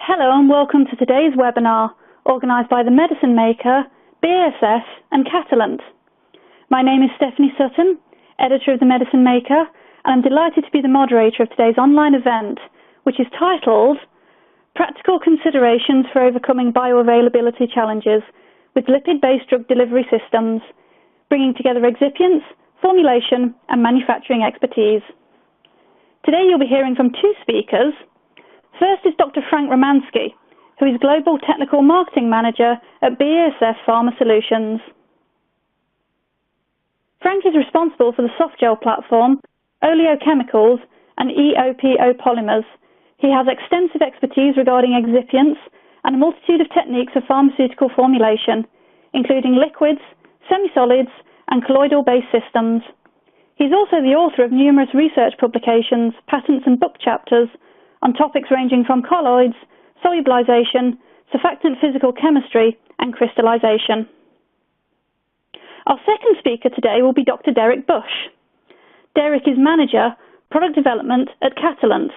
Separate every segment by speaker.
Speaker 1: Hello and welcome to today's webinar, organised by the Medicine Maker, BASF and Catalent. My name is Stephanie Sutton, editor of the Medicine Maker, and I'm delighted to be the moderator of today's online event, which is titled Practical Considerations for Overcoming Bioavailability Challenges with Lipid-Based Drug Delivery Systems, bringing together excipients, formulation and manufacturing expertise. Today you'll be hearing from two speakers. First is Dr. Frank Romanski, who is Global Technical Marketing Manager at BASF Pharmaceuticals. Frank is responsible for the softgel platform, oleochemicals, and EOPO polymers. He has extensive expertise regarding excipients and a multitude of techniques of pharmaceutical formulation, including liquids, semisolids, and colloidal-based systems. He's also the author of numerous research publications, patents, and book chapters on topics ranging from colloids, solubilization, surfactant physical chemistry, and crystallization. Our second speaker today will be Dr. Derek Bush. Derek is Manager, Product Development at Catalent.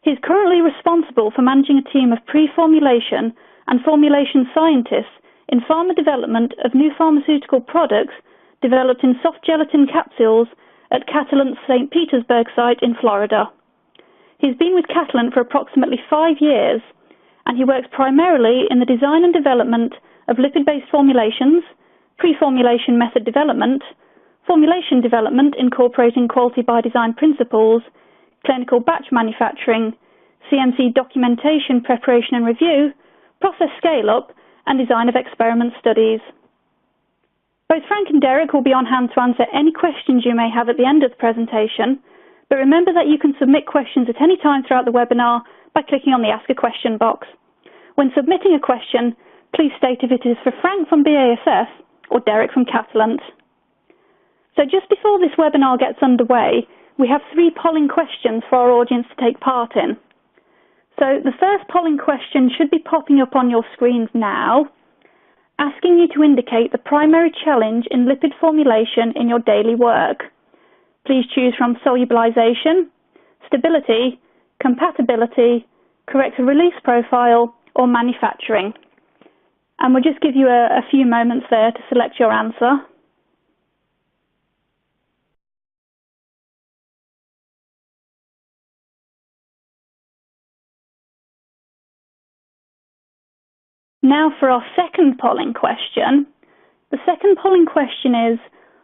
Speaker 1: He is currently responsible for managing a team of pre-formulation and formulation scientists in pharma development of new pharmaceutical products developed in soft gelatin capsules at Catalent's St. Petersburg site in Florida. He's been with Catalent for approximately 5 years, and he works primarily in the design and development of lipid-based formulations, pre-formulation method development, formulation development incorporating quality by design principles, clinical batch manufacturing, CMC documentation, preparation and review, process scale-up, and design of experiment studies. Both Frank and Derek will be on hand to answer any questions you may have at the end of the presentation, but remember that you can submit questions at any time throughout the webinar by clicking on the Ask a Question box. When submitting a question, please state if it is for Frank from BASF or Derek from Catalent. So just before this webinar gets underway, we have 3 polling questions for our audience to take part in. So the first polling question should be popping up on your screens now, asking you to indicate the primary challenge in lipid formulation in your daily work. Please choose from solubilization, stability, compatibility, correct release profile, or manufacturing. And we'll just give you a few moments there to select your answer. Now for our second polling question. The second polling question is,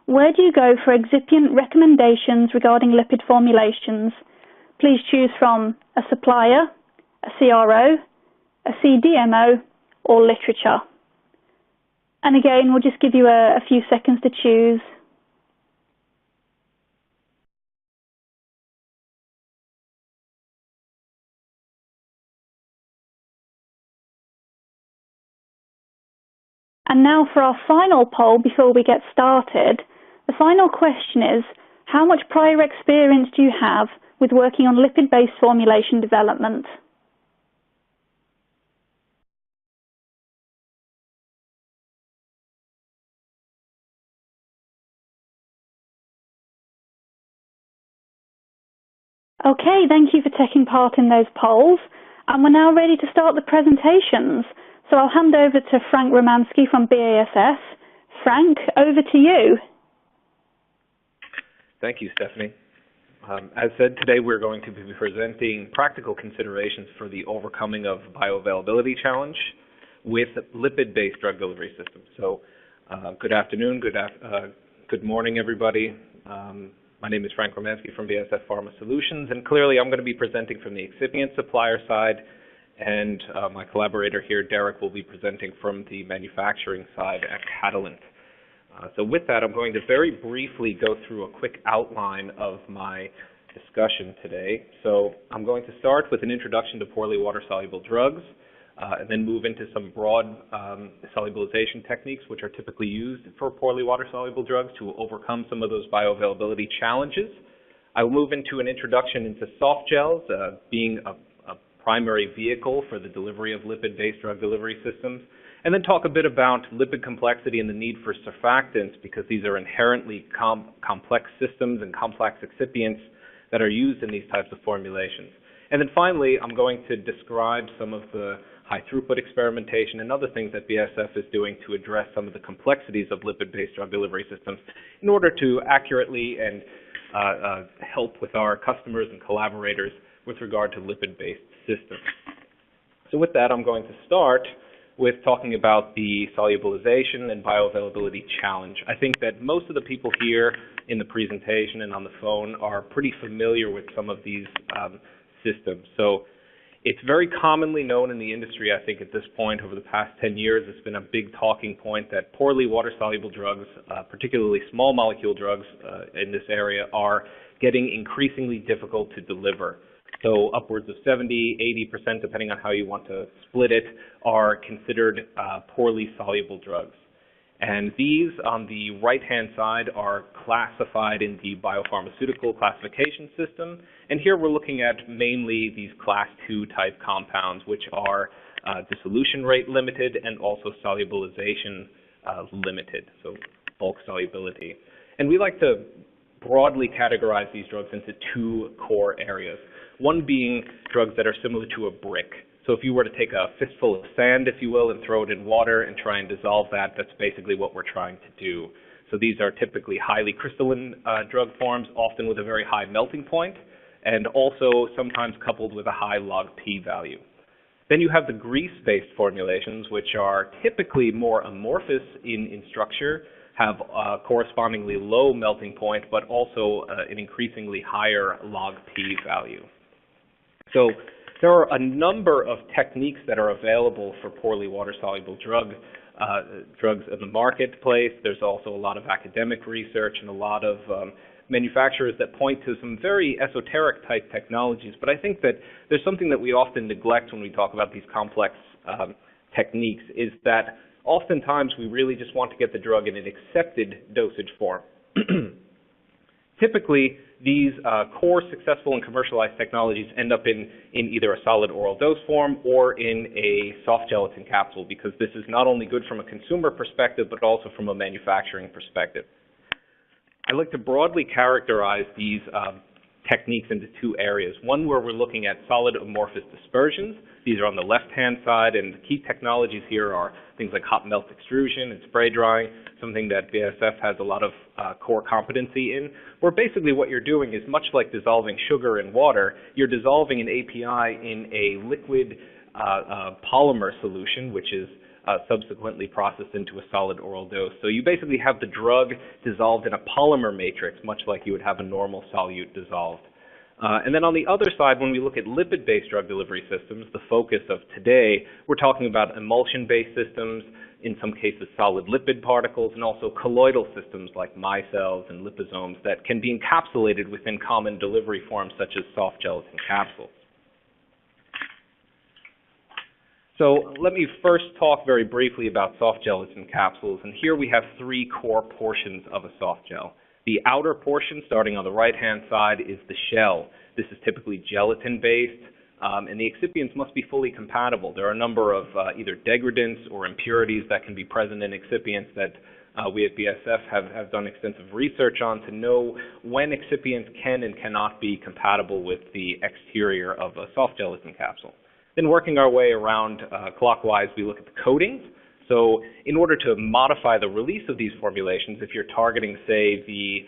Speaker 1: where do you go for excipient recommendations regarding lipid formulations? Please choose from a supplier, a CRO, a CDMO, or literature. And again, we'll just give you a few seconds to choose. And now for our final poll before we get started. The final question is, how much prior experience do you have with working on lipid-based formulation development? Okay, thank you for taking part in those polls. And we're now ready to start the presentations. So I'll hand over to Frank Romanski from BASF. Frank, over to you.
Speaker 2: Thank you, Stephanie. As said, today we're going to be presenting practical considerations for the overcoming of bioavailability challenge with lipid-based drug delivery systems. So good afternoon, good morning, everybody. My name is Frank Romanski from BASF Pharmaceuticals, and clearly I'm going to be presenting from the excipient supplier side, and my collaborator here, Derek, will be presenting from the manufacturing side at Catalent. So with that, I'm going to very briefly go through a quick outline of my discussion today. So I'm going to start with an introduction to poorly water-soluble drugs, and then move into some broad solubilization techniques which are typically used for poorly water-soluble drugs to overcome some of those bioavailability challenges. I will move into an introduction into softgels, being a primary vehicle for the delivery of lipid-based drug delivery systems, and then talk a bit about lipid complexity and the need for surfactants, because these are inherently complex systems and complex excipients that are used in these types of formulations. And then finally, I'm going to describe some of the high throughput experimentation and other things that BASF is doing to address some of the complexities of lipid-based drug delivery systems in order to accurately and help with our customers and collaborators with regard to lipid-based systems. So with that, I'm going to start with talking about the solubilization and bioavailability challenge. I think that most of the people here in the presentation and on the phone are pretty familiar with some of these systems. So it's very commonly known in the industry, I think at this point, over the past 10 years, it's been a big talking point that poorly water-soluble drugs, particularly small molecule drugs in this area, are getting increasingly difficult to deliver. So upwards of 70, 80%, depending on how you want to split it, are considered poorly soluble drugs. And these, on the right-hand side, are classified in the biopharmaceutical classification system. And here we're looking at mainly these class 2 type compounds, which are dissolution rate limited and also solubilization limited, so bulk solubility. And we like to broadly categorize these drugs into two core areas. One being drugs that are similar to a brick. So if you were to take a fistful of sand, if you will, and throw it in water and try and dissolve that, that's basically what we're trying to do. So these are typically highly crystalline drug forms, often with a very high melting point, and also sometimes coupled with a high log P value. Then you have the grease-based formulations, which are typically more amorphous in structure, have a correspondingly low melting point, but also an increasingly higher log P value. So there are a number of techniques that are available for poorly water-soluble drugs in the marketplace. There's also a lot of academic research and a lot of manufacturers that point to some very esoteric type technologies. But I think that there's something that we often neglect when we talk about these complex techniques, is that oftentimes we really just want to get the drug in an accepted dosage form. Typically, these core successful and commercialized technologies end up in either a solid oral dose form or in a soft gelatin capsule, because this is not only good from a consumer perspective, but also from a manufacturing perspective. I like to broadly characterize these techniques into two areas. One where we're looking at solid amorphous dispersions. These are on the left-hand side, and the key technologies here are things like hot melt extrusion and spray drying, something that BASF has a lot of core competency in, where basically what you're doing is much like dissolving sugar in water, you're dissolving an API in a liquid polymer solution, which is subsequently processed into a solid oral dose. So you basically have the drug dissolved in a polymer matrix, much like you would have a normal solute dissolved. And then on the other side, when we look at lipid-based drug delivery systems, the focus of today, we're talking about emulsion-based systems, in some cases solid lipid particles, and also colloidal systems like micelles and liposomes that can be encapsulated within common delivery forms such as soft gels and capsules. So let me first talk very briefly about soft gels and capsules. And here we have three core portions of a soft gel. The outer portion, starting on the right-hand side, is the shell. This is typically gelatin-based, and the excipients must be fully compatible. There are a number of either degradants or impurities that can be present in excipients that we at BASF have done extensive research on to know when excipients can and cannot be compatible with the exterior of a soft gelatin capsule. Then working our way around clockwise, we look at the coatings. So in order to modify the release of these formulations, if you're targeting, say, the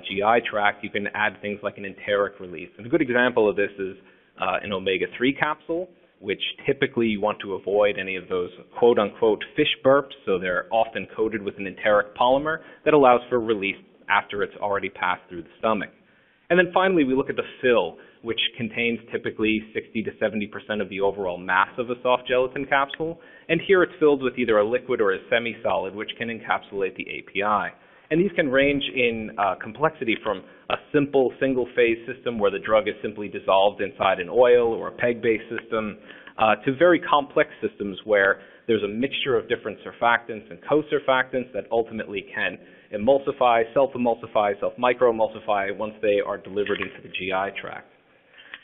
Speaker 2: GI tract, you can add things like an enteric release. And a good example of this is an omega-3 capsule, which typically you want to avoid any of those quote-unquote fish burps, so they're often coated with an enteric polymer that allows for release after it's already passed through the stomach. And then finally, we look at the fill, which contains typically 60 to 70% of the overall mass of a soft gelatin capsule. And here it's filled with either a liquid or a semi-solid, which can encapsulate the API. And these can range in complexity from a simple single-phase system where the drug is simply dissolved inside an oil or a PEG-based system, to very complex systems where there's a mixture of different surfactants and co-surfactants that ultimately can emulsify, self-emulsify, self-microemulsify once they are delivered into the GI tract.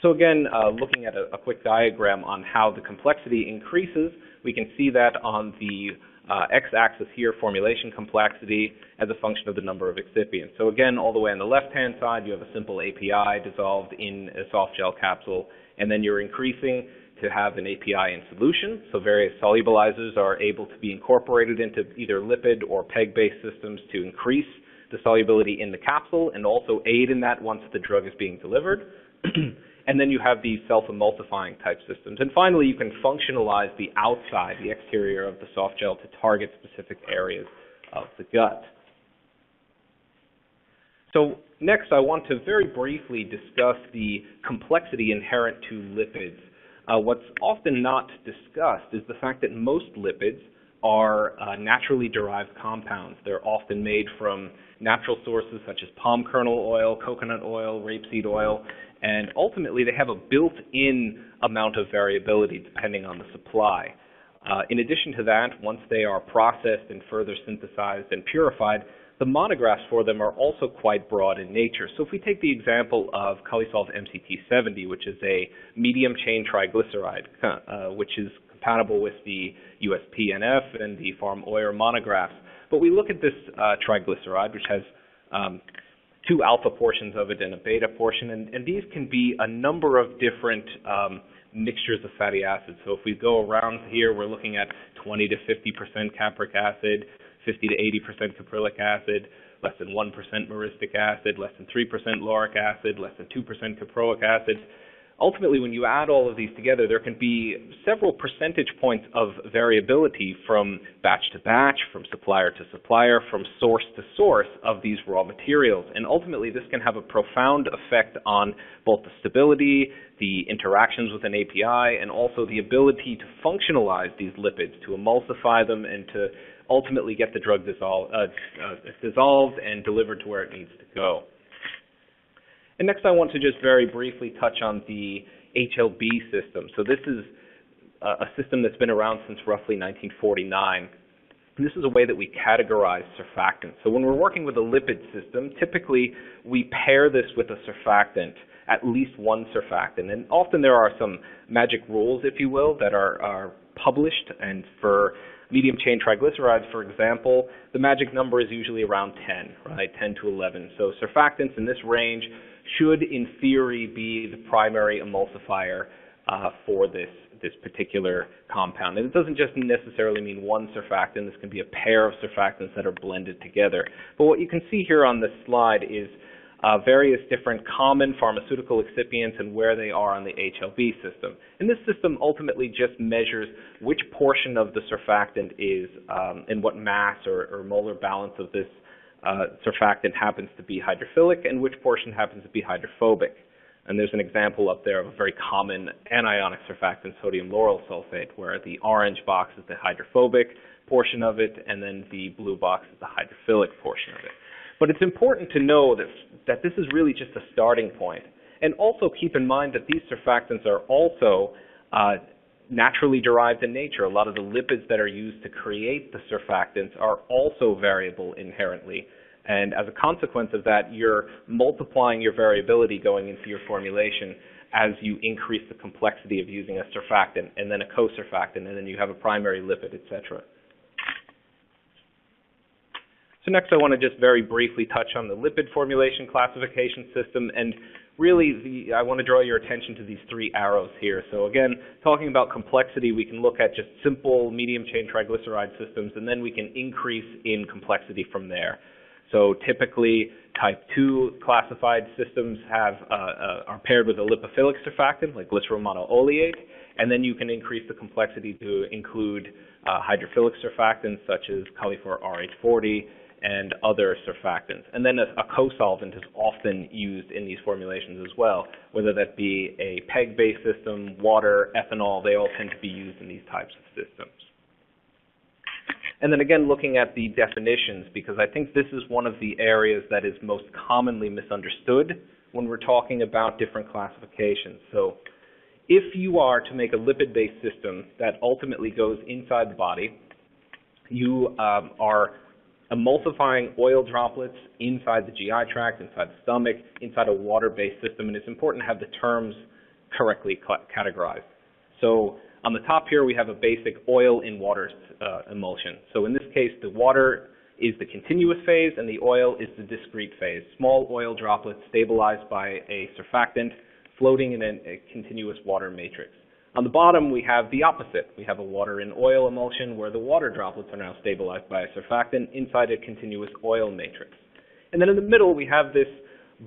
Speaker 2: So again, looking at a quick diagram on how the complexity increases, we can see that on the x-axis here, formulation complexity as a function of the number of excipients. So again, all the way on the left-hand side, you have a simple API dissolved in a soft gel capsule, and then you're increasing to have an API in solution. So various solubilizers are able to be incorporated into either lipid or PEG-based systems to increase the solubility in the capsule and also aid in that once the drug is being delivered. And then you have these self-emulsifying type systems. And finally, you can functionalize the outside, the exterior of the soft gel to target specific areas of the gut. So next, I want to very briefly discuss the complexity inherent to lipids. What's often not discussed is the fact that most lipids are naturally derived compounds. They're often made from natural sources such as palm kernel oil, coconut oil, rapeseed oil, and ultimately they have a built-in amount of variability depending on the supply. In addition to that, once they are processed and further synthesized and purified, the monographs for them are also quite broad in nature. So if we take the example of Colisolv MCT70, which is a medium-chain triglyceride, which is compatible with the USPNF and the Pharm Oyer monographs, but we look at this triglyceride, which has two alpha portions of it and a beta portion, and these can be a number of different mixtures of fatty acids. So if we go around here, we're looking at 20 to 50% capric acid, 50 to 80% caprylic acid, less than 1% myristic acid, less than 3% lauric acid, less than 2% caproic acid. Ultimately, when you add all of these together, there can be several percentage points of variability from batch to batch, from supplier to supplier, from source to source of these raw materials. And ultimately, this can have a profound effect on both the stability, the interactions with an API, and also the ability to functionalize these lipids, to emulsify them, and to ultimately get the drug dissolved and delivered to where it needs to go. And next I want to just very briefly touch on the HLB system. So this is a system that's been around since roughly 1949. And this is a way that we categorize surfactants. So when we're working with a lipid system, typically we pair this with a surfactant, at least one surfactant. And often there are some magic rules, if you will, that are published. And for medium chain triglycerides, for example, the magic number is usually around 10, right? 10 to 11. So surfactants in this range should, in theory, be the primary emulsifier for this particular compound. And it doesn't just necessarily mean one surfactant. This can be a pair of surfactants that are blended together. But what you can see here on this slide is various different common pharmaceutical excipients and where they are on the HLB system. And this system ultimately just measures which portion of the surfactant is and what mass or molar balance of this surfactant happens to be hydrophilic and which portion happens to be hydrophobic. And there's an example up there of a very common anionic surfactant, sodium lauryl sulfate, where the orange box is the hydrophobic portion of it, and then the blue box is the hydrophilic portion of it. But it's important to know that this is really just a starting point. And also keep in mind that these surfactants are also naturally derived in nature. A lot of the lipids that are used to create the surfactants are also variable inherently. And as a consequence of that, you're multiplying your variability going into your formulation as you increase the complexity of using a surfactant and then a co-surfactant, and then you have a primary lipid, etc. So next I want to just very briefly touch on the lipid formulation classification system, and really I want to draw your attention to these three arrows here. So again, talking about complexity, we can look at just simple medium chain triglyceride systems, and then we can increase in complexity from there. So typically type 2 classified systems are paired with a lipophilic surfactant like glycerol monooleate, and then you can increase the complexity to include hydrophilic surfactants such as Colifor RH40 and other surfactants. And then a co-solvent is often used in these formulations as well, whether that be a PEG-based system, water, ethanol, they all tend to be used in these types of systems. And then again, looking at the definitions, because I think this is one of the areas that is most commonly misunderstood when we're talking about different classifications. So if you are to make a lipid-based system that ultimately goes inside the body, you are emulsifying oil droplets inside the GI tract, inside the stomach, inside a water-based system, and it's important to have the terms correctly categorized. So on the top here, we have a basic oil in water emulsion. So in this case, the water is the continuous phase and the oil is the discrete phase. Small oil droplets stabilized by a surfactant floating in a continuous water matrix. On the bottom, we have the opposite. We have a water in oil emulsion where the water droplets are now stabilized by a surfactant inside a continuous oil matrix. And then in the middle, we have this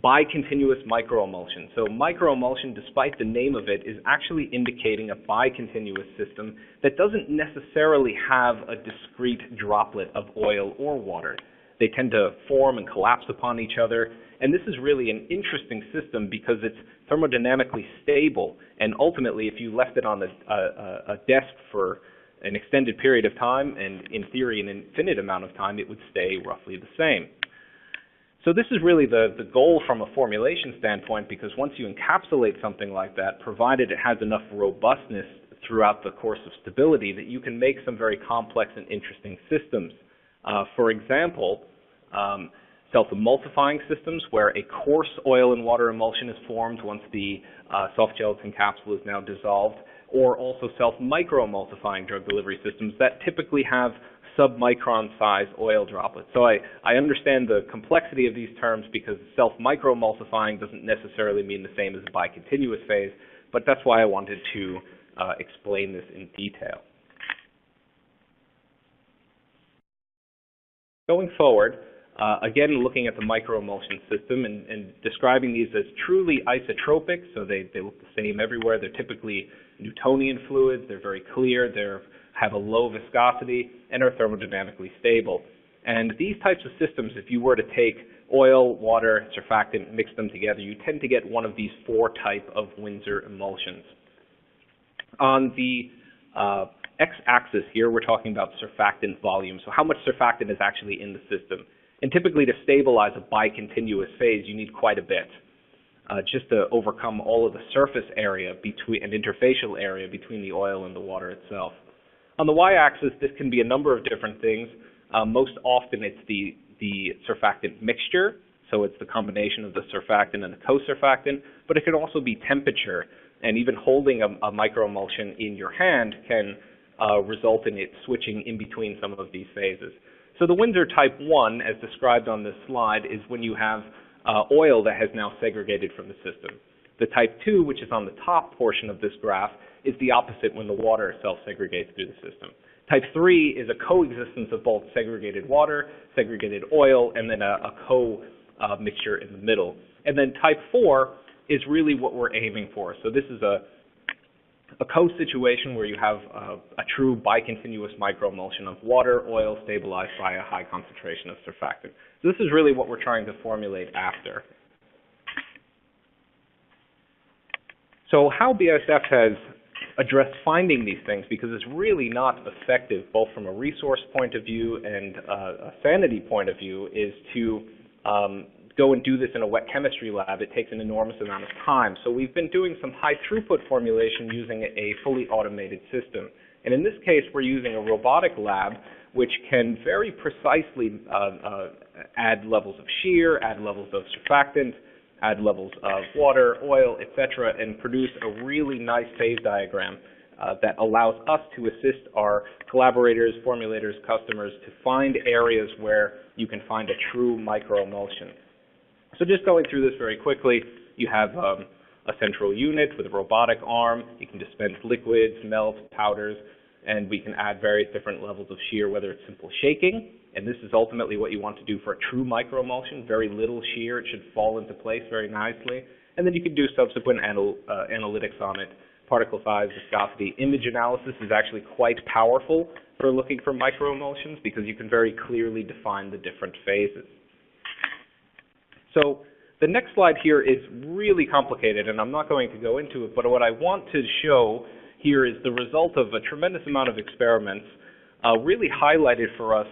Speaker 2: bicontinuous microemulsion. So microemulsion, despite the name of it, is actually indicating a bicontinuous system that doesn't necessarily have a discrete droplet of oil or water. They tend to form and collapse upon each other. And this is really an interesting system because it's thermodynamically stable. And ultimately, if you left it on a desk for an extended period of time, and in theory an infinite amount of time, it would stay roughly the same. So this is really the goal from a formulation standpoint, because once you encapsulate something like that, provided it has enough robustness throughout the course of stability, that you can make some very complex and interesting systems. For example, self-emulsifying systems where a coarse oil and water emulsion is formed once the soft gelatin capsule is now dissolved, or also self-microemulsifying drug delivery systems that typically have sub-micron size oil droplets. So I understand the complexity of these terms because self-microemulsifying doesn't necessarily mean the same as a bicontinuous phase, but that's why I wanted to explain this in detail. Going forward, again, looking at the microemulsion system and describing these as truly isotropic, so they look the same everywhere. They're typically Newtonian fluids. They're very clear. They have a low viscosity and are thermodynamically stable. And these types of systems, if you were to take oil, water, surfactant, mix them together, you tend to get one of these four type of Windsor emulsions. On the x-axis here, we're talking about surfactant volume, so how much surfactant is actually in the system. And typically to stabilize a bicontinuous phase, you need quite a bit, just to overcome all of the surface area and interfacial area between the oil and the water itself. On the y-axis, this can be a number of different things. Most often it's the surfactant mixture, so it's the combination of the surfactant and the co-surfactant, but it can also be temperature, and even holding a microemulsion in your hand can result in it switching in between some of these phases. So the Windsor type 1, as described on this slide, is when you have oil that has now segregated from the system. The type 2, which is on the top portion of this graph, is the opposite when the water itself segregates through the system. Type 3 is a coexistence of both segregated water, segregated oil, and then a co-mixture in the middle. And then type 4 is really what we're aiming for. So this is a co-situation where you have a true bicontinuous microemulsion of water, oil, stabilized by a high concentration of surfactant. So this is really what we're trying to formulate after. So how BASF has addressed finding these things, because it's really not effective, both from a resource point of view and a sanity point of view, is to go and do this in a wet chemistry lab. It takes an enormous amount of time. So we've been doing some high throughput formulation using a fully automated system. And in this case, we're using a robotic lab which can very precisely add levels of shear, add levels of surfactant, add levels of water, oil, etc., and produce a really nice phase diagram that allows us to assist our collaborators, formulators, customers to find areas where you can find a true microemulsion. So just going through this very quickly, you have a central unit with a robotic arm. You can dispense liquids, melts, powders, and we can add various different levels of shear, whether it's simple shaking, and this is ultimately what you want to do for a true microemulsion, very little shear. It should fall into place very nicely. And then you can do subsequent analytics on it, particle size, viscosity. Image analysis is actually quite powerful for looking for microemulsions because you can very clearly define the different phases. So the next slide here is really complicated, and I'm not going to go into it, but what I want to show here is the result of a tremendous amount of experiments really highlighted for us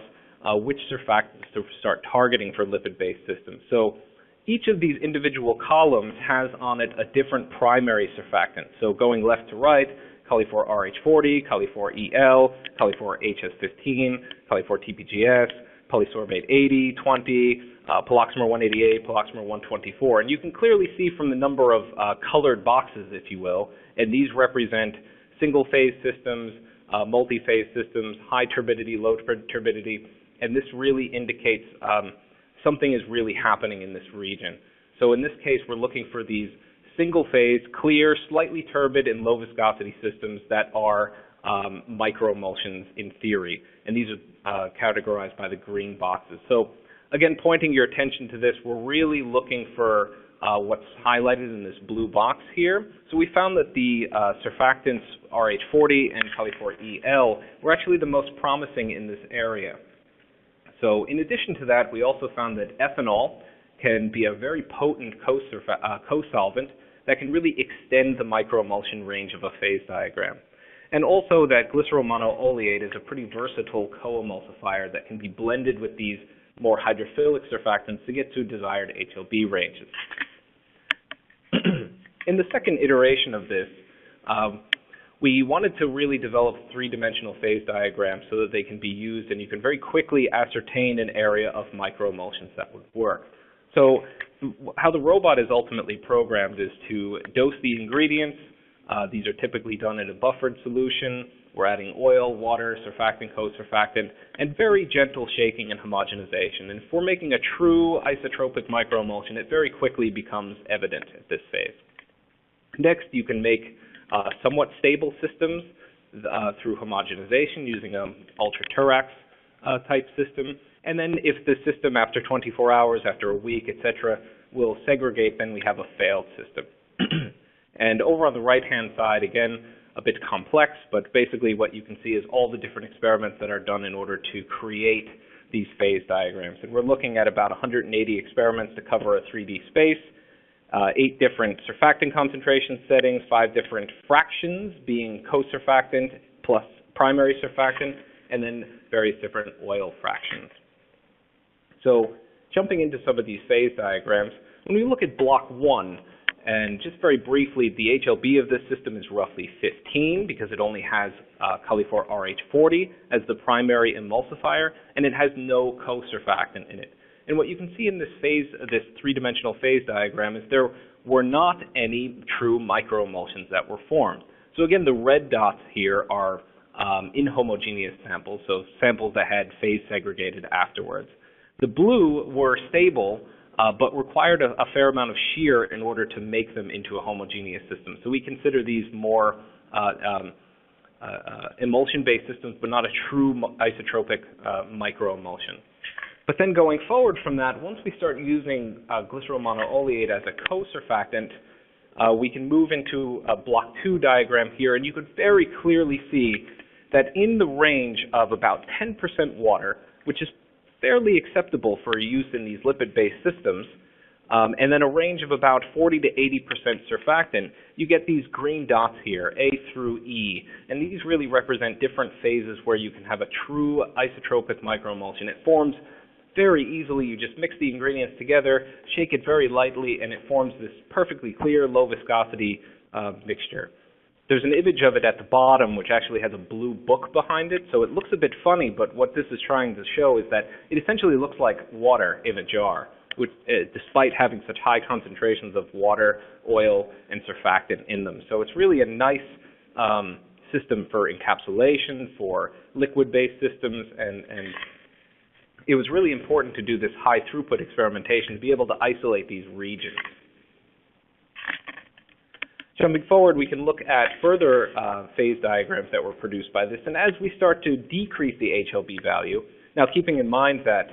Speaker 2: which surfactants to start targeting for lipid-based systems. So each of these individual columns has on it a different primary surfactant. So going left to right, Cali4 RH40, Cali4 EL, Cali4 HS15, Cali4 TPGS, polysorbate 80, 20, poloxamer 188, poloxamer 124. And you can clearly see from the number of colored boxes, if you will, and these represent single-phase systems, multi-phase systems, high turbidity, low turbidity, and this really indicates something is really happening in this region. So in this case, we're looking for these single phase, clear, slightly turbid, and low viscosity systems that are microemulsions in theory. And these are categorized by the green boxes. So again, pointing your attention to this, we're really looking for what's highlighted in this blue box here. So we found that the surfactants RH40 and Cali4EL were actually the most promising in this area. So in addition to that, we also found that ethanol can be a very potent co-solvent that can really extend the microemulsion range of a phase diagram. And also that glycerol monooleate is a pretty versatile co-emulsifier that can be blended with these more hydrophilic surfactants to get to desired HLB ranges. In the second iteration of this, we wanted to really develop three-dimensional phase diagrams so that they can be used and you can very quickly ascertain an area of microemulsions that would work. So how the robot is ultimately programmed is to dose the ingredients. These are typically done in a buffered solution. We're adding oil, water, surfactant, co-surfactant, and very gentle shaking and homogenization. And if we're making a true isotropic microemulsion, it very quickly becomes evident at this phase. Next, you can make somewhat stable systems through homogenization using an ultra-Turax type system. And then if the system after 24 hours, after a week, etc., will segregate, then we have a failed system. And over on the right-hand side, again, a bit complex, but basically what you can see is all the different experiments that are done in order to create these phase diagrams. And we're looking at about 180 experiments to cover a 3D space, 8 different surfactant concentration settings, 5 different fractions being co-surfactant plus primary surfactant, and then various different oil fractions. So jumping into some of these phase diagrams, when we look at block 1, and just very briefly, the HLB of this system is roughly 15 because it only has Cali4RH40 as the primary emulsifier, and it has no co-surfactant in it. And what you can see in this phase, this three-dimensional phase diagram, is there were not any true microemulsions that were formed. So again, the red dots here are inhomogeneous samples, so samples that had phase segregated afterwards. The blue were stable, but required a fair amount of shear in order to make them into a homogeneous system. So we consider these more emulsion-based systems, but not a true isotropic microemulsion. But then going forward from that, once we start using glycerol monooleate as a co-surfactant, we can move into a block 2 diagram here, and you could very clearly see that in the range of about 10% water, which is fairly acceptable for use in these lipid-based systems, and then a range of about 40 to 80% surfactant, you get these green dots here, A through E, and these really represent different phases where you can have a true isotropic microemulsion. It forms very easily. You just mix the ingredients together, shake it very lightly, and it forms this perfectly clear, low viscosity mixture. There's an image of it at the bottom, which actually has a blue book behind it, so it looks a bit funny, but what this is trying to show is that it essentially looks like water in a jar, which, despite having such high concentrations of water, oil, and surfactant in them. So it's really a nice system for encapsulation, for liquid-based systems, and it was really important to do this high throughput experimentation to be able to isolate these regions. Jumping forward, we can look at further phase diagrams that were produced by this, and as we start to decrease the HLB value, now keeping in mind that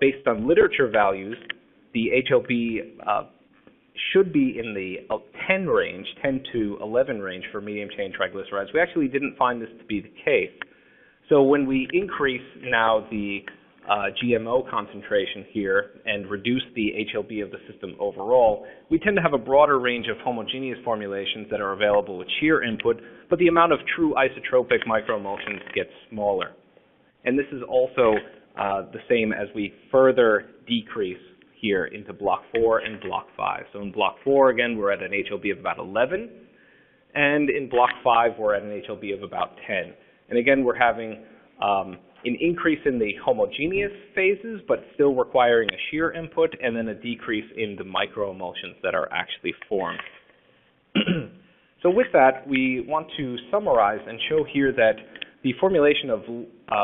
Speaker 2: based on literature values, the HLB should be in the 10 range, 10 to 11 range for medium chain triglycerides. We actually didn't find this to be the case. So when we increase now the GMO concentration here and reduce the HLB of the system overall, we tend to have a broader range of homogeneous formulations that are available with shear input, but the amount of true isotropic microemulsions gets smaller. And this is also the same as we further decrease here into block 4 and block 5. So in block 4, again, we're at an HLB of about 11, and in block 5, we're at an HLB of about 10. And again, we're having an increase in the homogeneous phases, but still requiring a shear input, and then a decrease in the microemulsions that are actually formed. So with that, we want to summarize and show here that The formulation of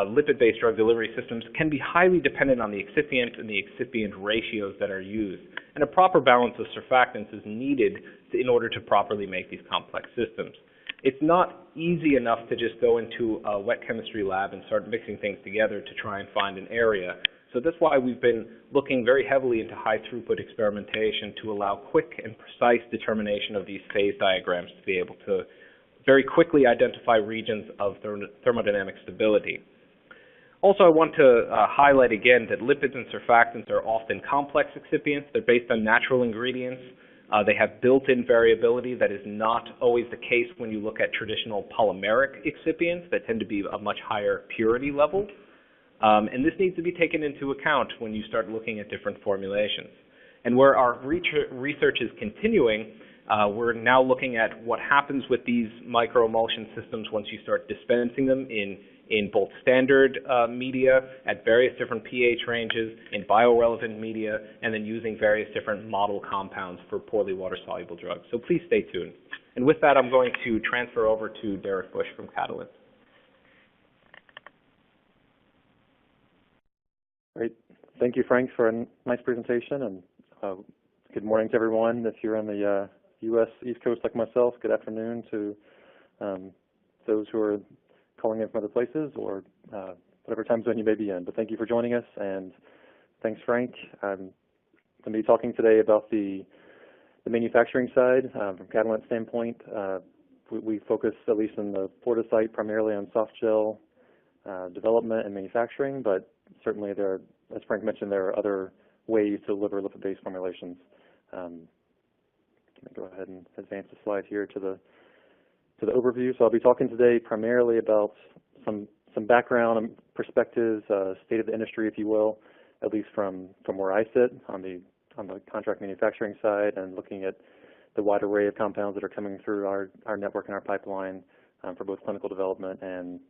Speaker 2: lipid-based drug delivery systems can be highly dependent on the excipient and the excipient ratios that are used, and a proper balance of surfactants is needed in order to properly make these complex systems. It's not easy enough to just go into a wet chemistry lab and start mixing things together to try and find an area. So that's why we've been looking very heavily into high throughput experimentation to allow quick and precise determination of these phase diagrams to be able to very quickly identify regions of thermodynamic stability. Also, I want to highlight again that lipids and surfactants are often complex excipients. They're based on natural ingredients. They have built-in variability that is not always the case when you look at traditional polymeric excipients that tend to be a much higher purity level. And this needs to be taken into account when you start looking at different formulations. And where our research is continuing, we're now looking at what happens with these microemulsion systems once you start dispensing them in both standard media at various different pH ranges, in biorelevant media, and then using various different model compounds for poorly water-soluble drugs. So please stay tuned. And with that, I'm going to transfer over to Derek Bush from Catalent.
Speaker 3: Great. Thank you, Frank, for a nice presentation, and good morning to everyone. If you're on the U.S. East Coast like myself, good afternoon to those who are calling in from other places, or whatever time zone you may be in. But thank you for joining us, and thanks, Frank. I'm going to be talking today about the manufacturing side. From Catalent's standpoint, we focus, at least in the Florida site, primarily on softgel development and manufacturing, but certainly there, as Frank mentioned, there are other ways to deliver lipid-based formulations. Let me go ahead and advance the slide here to the overview. So I'll be talking today primarily about some background and perspectives, state of the industry, if you will, at least from where I sit on the contract manufacturing side, and looking at the wide array of compounds that are coming through our network and our pipeline for both clinical development and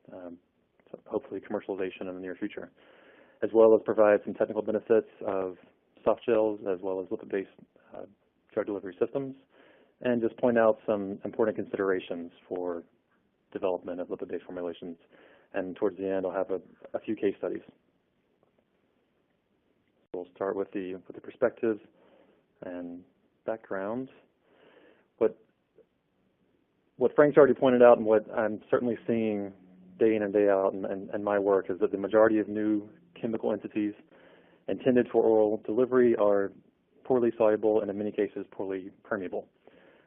Speaker 3: hopefully commercialization in the near future, as well as provide some technical benefits of softgels as well as lipid-based drug delivery systems, and just point out some important considerations for development of lipid-based formulations. And towards the end, I'll have a few case studies. So we'll start with the perspectives and background. What Frank's already pointed out, and what I'm certainly seeing day in and day out in my work, is that the majority of new chemical entities intended for oral delivery are poorly soluble and in many cases poorly permeable.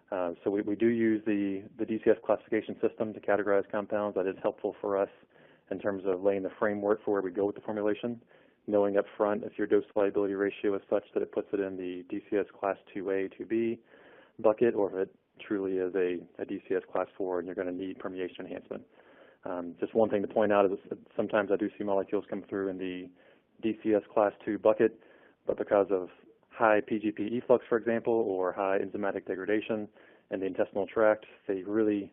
Speaker 3: So we do use the DCS classification system to categorize compounds. That is helpful for us in terms of laying the framework for where we go with the formulation, knowing up front if your dose solubility ratio is such that it puts it in the DCS class 2A, 2B bucket, or if it truly is a DCS class 4 and you're going to need permeation enhancement. Just one thing to point out is that sometimes I do see molecules come through in the DCS class 2 bucket, but because of high PGP efflux, for example, or high enzymatic degradation in the intestinal tract, they really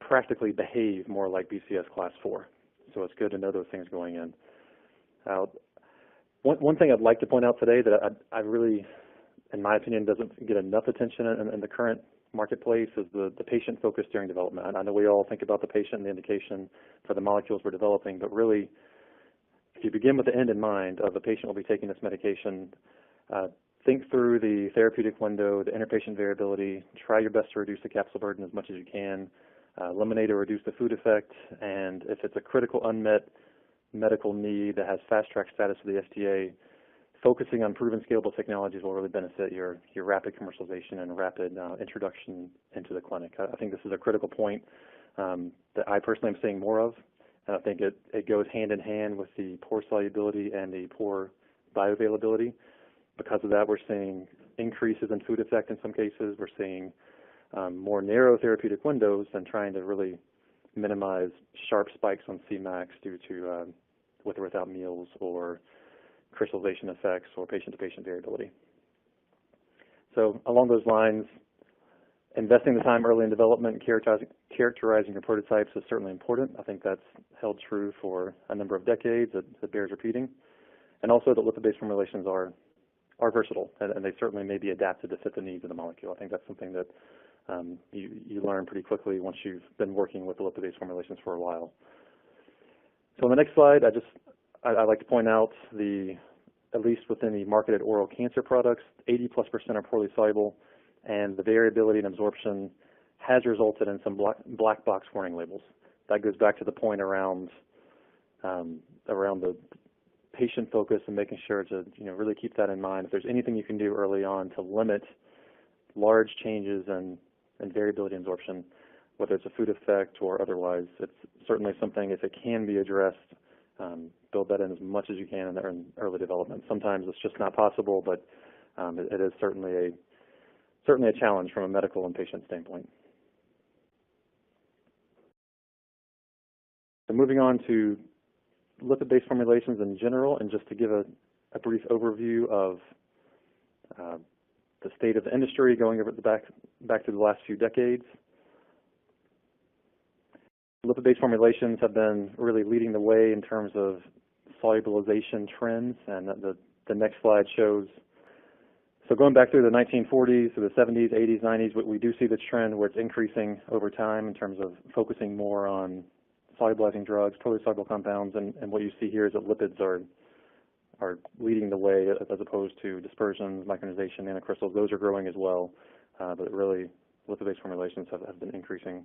Speaker 3: practically behave more like BCS class 4. So it's good to know those things going in. One thing I'd like to point out today that I really, in my opinion, doesn't get enough attention in the current marketplace is the patient focus during development. I know we all think about the patient and the indication for the molecules we're developing, but really, if you begin with the end in mind of the patient will be taking this medication, think through the therapeutic window, the interpatient variability, try your best to reduce the capsule burden as much as you can, eliminate or reduce the food effect, and if it's a critical unmet medical need that has fast-track status with the FDA, focusing on proven scalable technologies will really benefit your rapid commercialization and rapid introduction into the clinic. I think this is a critical point that I personally am seeing more of, and I think it goes hand in hand with the poor solubility and the poor bioavailability. Because of that, we're seeing increases in food effect in some cases. We're seeing more narrow therapeutic windows than trying to really minimize sharp spikes on Cmax due to with or without meals or crystallization effects or patient-to-patient variability. So along those lines, investing the time early in development and characterizing your prototypes is certainly important. I think that's held true for a number of decades. It bears repeating. And also that lipid-based formulations are versatile, and they certainly may be adapted to fit the needs of the molecule. I think that's something that you learn pretty quickly once you've been working with the lipid-based formulations for a while. So on the next slide, I like to point out at least within the marketed oral cancer products, 80+% are poorly soluble, and the variability in absorption has resulted in some black box warning labels. That goes back to the point around the patient focus and making sure to really keep that in mind. If there's anything you can do early on to limit large changes and variability in absorption, whether it's a food effect or otherwise, it's certainly something, if it can be addressed, build that in as much as you can in early development. Sometimes it's just not possible, but it is certainly a challenge from a medical and patient standpoint. So moving on to lipid-based formulations in general, and just to give a brief overview of the state of the industry going over back to the last few decades. Lipid-based formulations have been really leading the way in terms of solubilization trends, and the next slide shows. So going back through the 1940s to the 70s, 80s, 90s, we do see this trend where it's increasing over time in terms of focusing more on solubilizing drugs, totally soluble compounds, and what you see here is that lipids are leading the way as opposed to dispersions, micronization, nanocrystals. Those are growing as well, but really lipid-based formulations have been increasing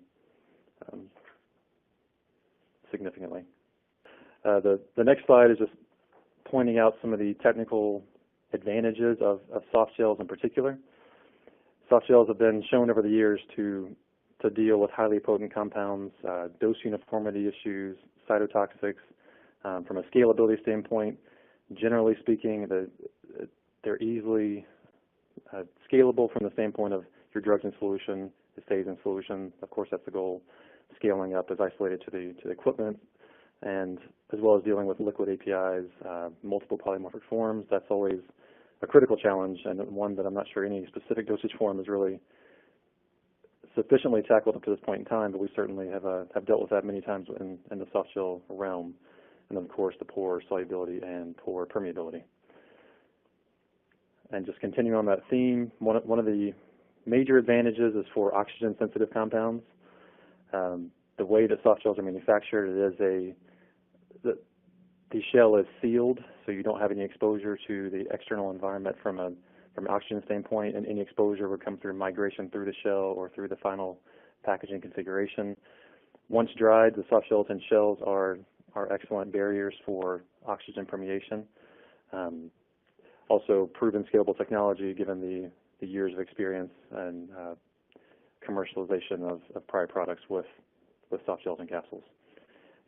Speaker 3: significantly. The next slide is just pointing out some of the technical advantages of softgels in particular. Softgels have been shown over the years to deal with highly potent compounds, dose uniformity issues, cytotoxics. From a scalability standpoint, generally speaking, they're easily scalable from the standpoint of your drug's in solution, it stays in solution. Of course, that's the goal. Scaling up is isolated to the equipment, and as well as dealing with liquid APIs, multiple polymorphic forms. That's always a critical challenge, and one that I'm not sure any specific dosage form is really sufficiently tackled up to this point in time, but we certainly have dealt with that many times in the softgel realm. And then, of course, the poor solubility and poor permeability. And just continuing on that theme, one of the major advantages is for oxygen-sensitive compounds. The way that softgels are manufactured, the shell is sealed, so you don't have any exposure to the external environment from an oxygen standpoint, and any exposure would come through migration through the shell or through the final packaging configuration. Once dried, the soft gelatin shells are excellent barriers for oxygen permeation. Also proven scalable technology given the years of experience and commercialization of prior products with soft gels and capsules.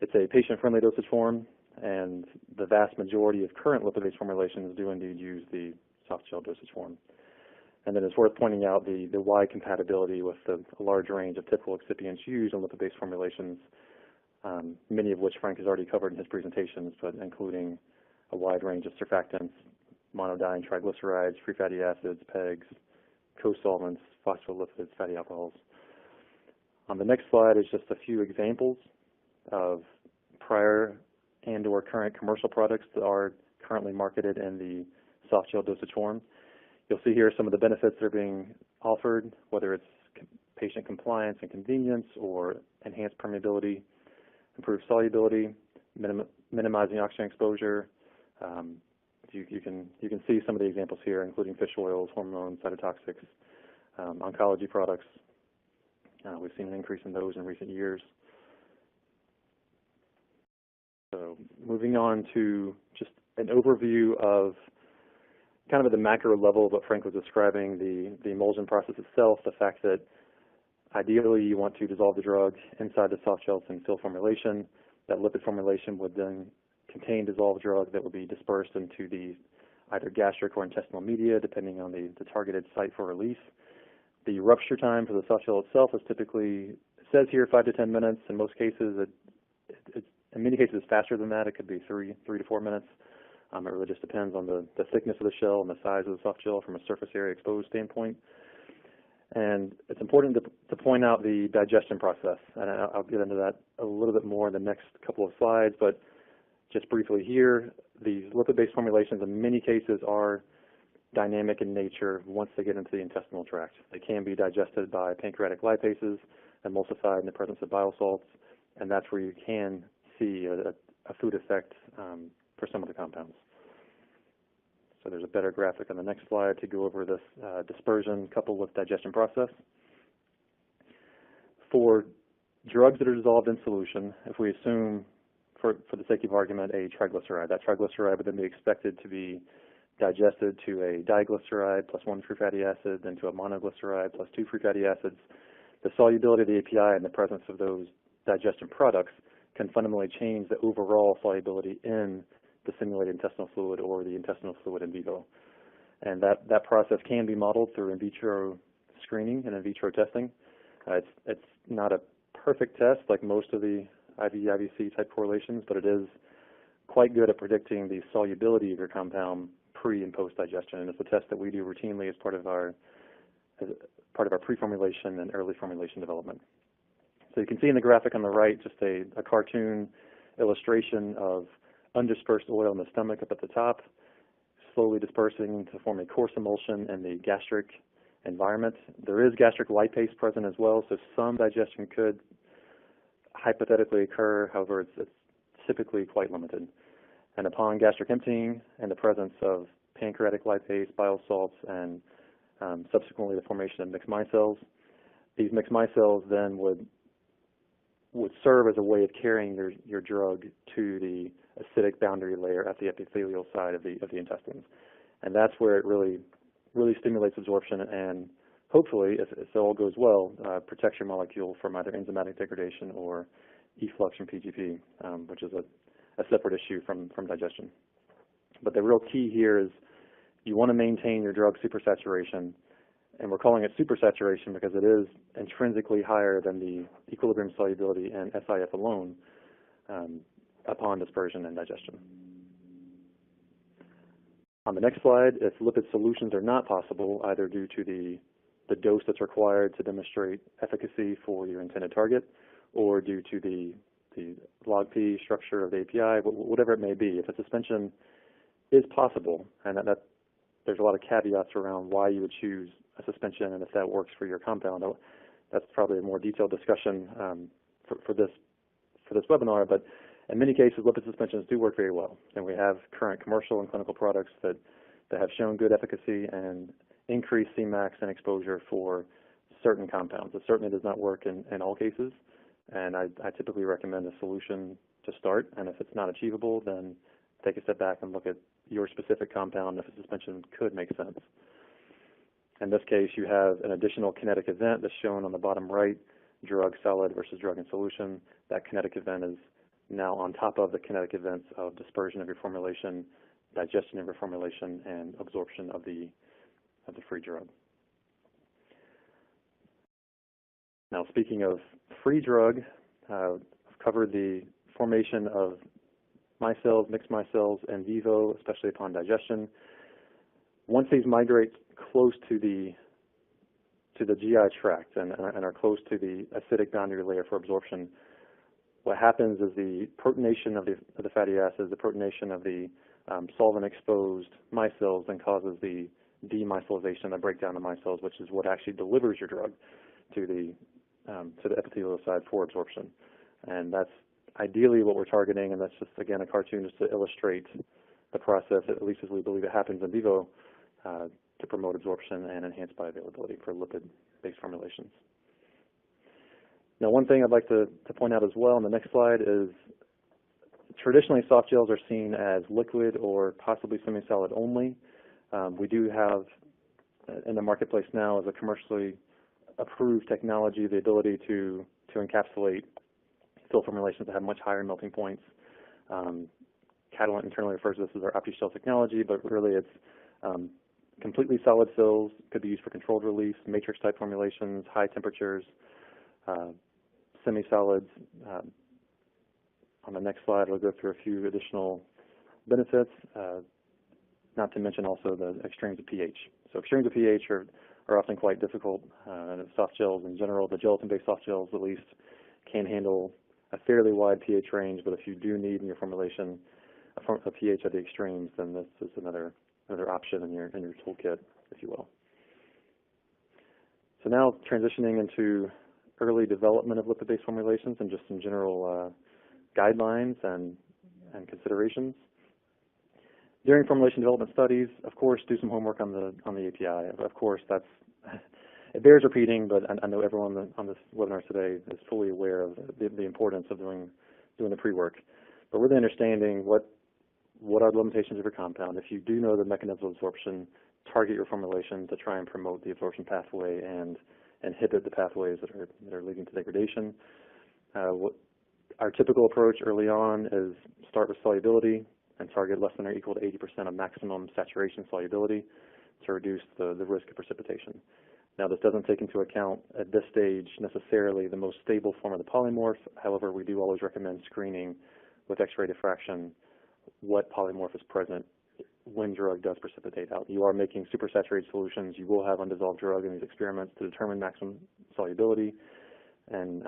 Speaker 3: It's a patient-friendly dosage form, and the vast majority of current lipid-based formulations do indeed use the soft gel dosage form. And then it's worth pointing out the wide compatibility with the large range of typical excipients used in lipid-based formulations, many of which Frank has already covered in his presentations, but including a wide range of surfactants, monodiene triglycerides, free fatty acids, PEGs, co-solvents, phospholipids, fatty alcohols. On the next slide is just a few examples of prior and or current commercial products that are currently marketed in the soft gel dosage form. You'll see here some of the benefits that are being offered, whether it's patient compliance and convenience or enhanced permeability, improved solubility, minimizing oxygen exposure. You can see some of the examples here, including fish oils, hormones, cytotoxics, oncology products. We've seen an increase in those in recent years. So moving on to just an overview of kind of at the macro level what Frank was describing, the emulsion process itself, the fact that ideally you want to dissolve the drug inside the soft gelatin fill formulation. That lipid formulation would then contain dissolved drug that would be dispersed into the either gastric or intestinal media, depending on the targeted site for release. The rupture time for the soft gel itself is typically, it says here 5 to 10 minutes. In most cases, in many cases, it's faster than that. It could be 3 to 4 minutes. It really just depends on the thickness of the shell and the size of the soft gel from a surface area exposed standpoint. And it's important to point out the digestion process, and I'll get into that a little bit more in the next couple of slides, but just briefly here, these lipid-based formulations in many cases are dynamic in nature once they get into the intestinal tract. They can be digested by pancreatic lipases, emulsified in the presence of bile salts, and that's where you can see a food effect for some of the compounds. So there's a better graphic on the next slide to go over this dispersion coupled with digestion process. For drugs that are dissolved in solution, if we assume, for the sake of argument, a triglyceride, that triglyceride would then be expected to be digested to a diglyceride plus 1 free fatty acid, then to a monoglyceride plus 2 free fatty acids. The solubility of the API in the presence of those digestion products can fundamentally change the overall solubility in the simulated intestinal fluid or the intestinal fluid in vivo. And that process can be modeled through in vitro screening and in vitro testing. It's not a perfect test like most of the IV-IVC type correlations, but it is quite good at predicting the solubility of your compound pre and post digestion. And it's a test that we do routinely as part of our pre-formulation and early formulation development. So you can see in the graphic on the right just a cartoon illustration of undispersed oil in the stomach up at the top, slowly dispersing to form a coarse emulsion in the gastric environment. There is gastric lipase present as well, so some digestion could hypothetically occur. However, it's typically quite limited. And upon gastric emptying and the presence of pancreatic lipase, bile salts, and subsequently the formation of mixed micelles, these mixed micelles then would serve as a way of carrying your drug to the acidic boundary layer at the epithelial side of the intestines. And that's where it really stimulates absorption and hopefully, if all goes well, protects your molecule from either enzymatic degradation or efflux from PGP, which is a separate issue from digestion. But the real key here is you want to maintain your drug supersaturation, and we're calling it supersaturation because it is intrinsically higher than the equilibrium solubility in SIF alone upon dispersion and digestion. On the next slide, if lipid solutions are not possible, either due to the dose that's required to demonstrate efficacy for your intended target, or due to the log P structure of the API, whatever it may be, if a suspension is possible, and that there's a lot of caveats around why you would choose a suspension and if that works for your compound. That's probably a more detailed discussion for this webinar, but in many cases, lipid suspensions do work very well, and we have current commercial and clinical products that have shown good efficacy and increased Cmax and exposure for certain compounds. It certainly does not work in all cases, and I typically recommend a solution to start, and if it's not achievable, then take a step back and look at your specific compound if a suspension could make sense. In this case, you have an additional kinetic event that's shown on the bottom right, drug solid versus drug in solution. That kinetic event is now on top of the kinetic events of dispersion of your formulation, digestion of your formulation, and absorption of the free drug. Now, speaking of free drug, I've covered the formation of micelles, mixed micelles in vivo, especially upon digestion. Once these migrate close to the GI tract and are close to the acidic boundary layer for absorption, what happens is the protonation of the fatty acids, the protonation of the solvent-exposed micelles, then causes the demicellization, the breakdown of micelles, which is what actually delivers your drug to the epithelial side for absorption. And that's ideally what we're targeting, and that's just, again, a cartoon just to illustrate the process, at least as we believe it happens in vivo, to promote absorption and enhance bioavailability for lipid-based formulations. Now, one thing I'd like to point out as well on the next slide is traditionally softgels are seen as liquid or possibly semi-solid only. We do have in the marketplace now as a commercially approved technology the ability to encapsulate fill formulations that have much higher melting points. Catalent internally refers to this as our OptiShell technology, but really it's completely solid fills, could be used for controlled release, matrix-type formulations, high temperatures, semi-solids. On the next slide, we'll go through a few additional benefits, not to mention also the extremes of pH. So extremes of pH are often quite difficult. Soft gels in general, the gelatin-based soft gels at least, can handle a fairly wide pH range, but if you do need in your formulation a pH at the extremes, then this is another another option in your toolkit, if you will. So now transitioning into early development of lipid-based formulations and just some general guidelines and considerations. During formulation development studies, of course, do some homework on the API. Of course, it bears repeating, but I know everyone on this webinar today is fully aware of the importance of doing the pre-work. But really understanding what are the limitations of your compound. If you do know the mechanism of absorption, target your formulation to try and promote the absorption pathway and inhibit the pathways that are leading to degradation. Our typical approach early on is start with solubility and target less than or equal to 80% of maximum saturation solubility to reduce the risk of precipitation. Now, this doesn't take into account at this stage necessarily the most stable form of the polymorph. However, we do always recommend screening with X-ray diffraction what polymorph is present when drug does precipitate out. You are making supersaturated solutions. You will have undissolved drug in these experiments to determine maximum solubility. And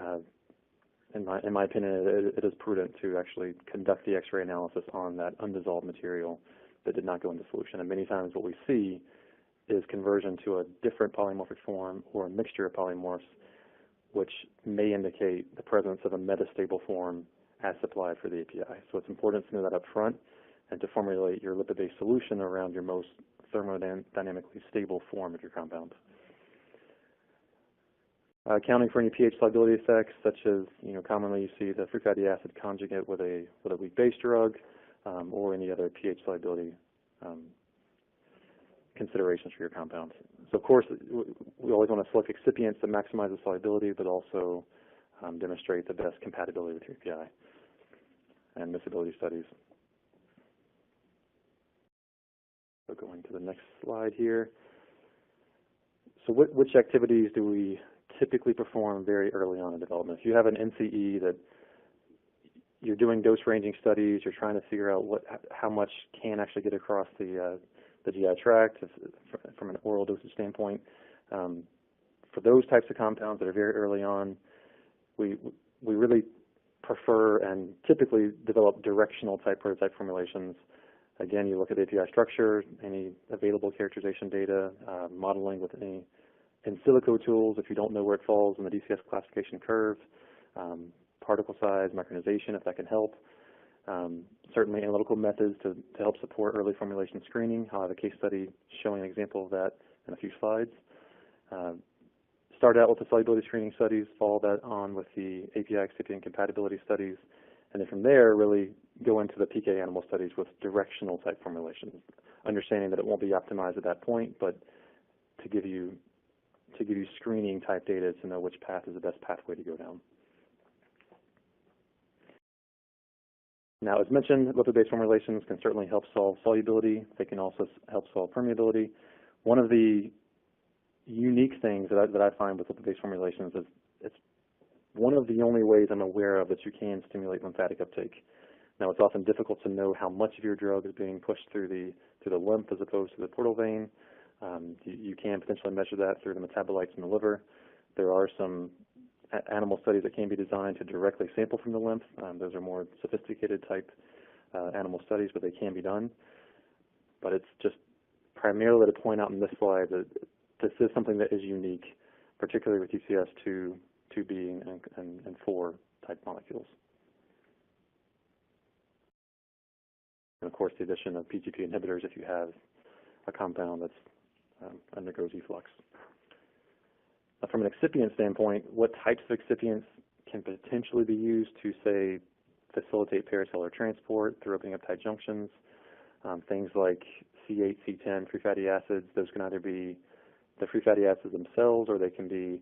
Speaker 3: in my opinion, it is prudent to actually conduct the X-ray analysis on that undissolved material that did not go into solution. And many times what we see is conversion to a different polymorphic form or a mixture of polymorphs, which may indicate the presence of a metastable form as supplied for the API. So it's important to know that up front and to formulate your lipid-based solution around your most thermodynamically stable form of your compound. Accounting for any pH solubility effects, such as commonly you see the free fatty acid conjugate with a weak base drug, or any other pH solubility considerations for your compounds. So of course, we always want to select excipients that maximize the solubility, but also demonstrate the best compatibility with your API and miscibility studies. So going to the next slide here. So which activities do we typically perform very early on in development? If you have an NCE that you're doing dose ranging studies, you're trying to figure out how much can actually get across the GI tract from an oral dosage standpoint. For those types of compounds that are very early on, we really prefer and typically develop directional type prototype formulations. Again, you look at API structure, any available characterization data, modeling with any in silico tools if you don't know where it falls in the DCS classification curve, particle size, micronization if that can help. Certainly analytical methods to help support early formulation screening. I'll have a case study showing an example of that in a few slides. Start out with the solubility screening studies, follow that on with the API excipient compatibility studies, and then from there really go into the PK animal studies with directional type formulations, understanding that it won't be optimized at that point, but to give you screening type data to know which path is the best pathway to go down. Now, as mentioned, lipid-based formulations can certainly help solve solubility. They can also help solve permeability. One of the unique things that I find with lipid-based formulations is it's one of the only ways I'm aware of that you can stimulate lymphatic uptake. Now, it's often difficult to know how much of your drug is being pushed through the lymph as opposed to the portal vein. You can potentially measure that through the metabolites in the liver. There are some animal studies that can be designed to directly sample from the lymph. Those are more sophisticated type animal studies, but they can be done. But it's just primarily to point out in this slide that this is something that is unique, particularly with UCS 2, 2B, and 4 type molecules. And of course, the addition of PGP inhibitors if you have a compound that's undergoes efflux. From an excipient standpoint, what types of excipients can potentially be used to, say, facilitate paracellular transport through opening up tight junctions? Things like C8, C10, free fatty acids. Those can either be the free fatty acids themselves, or they can be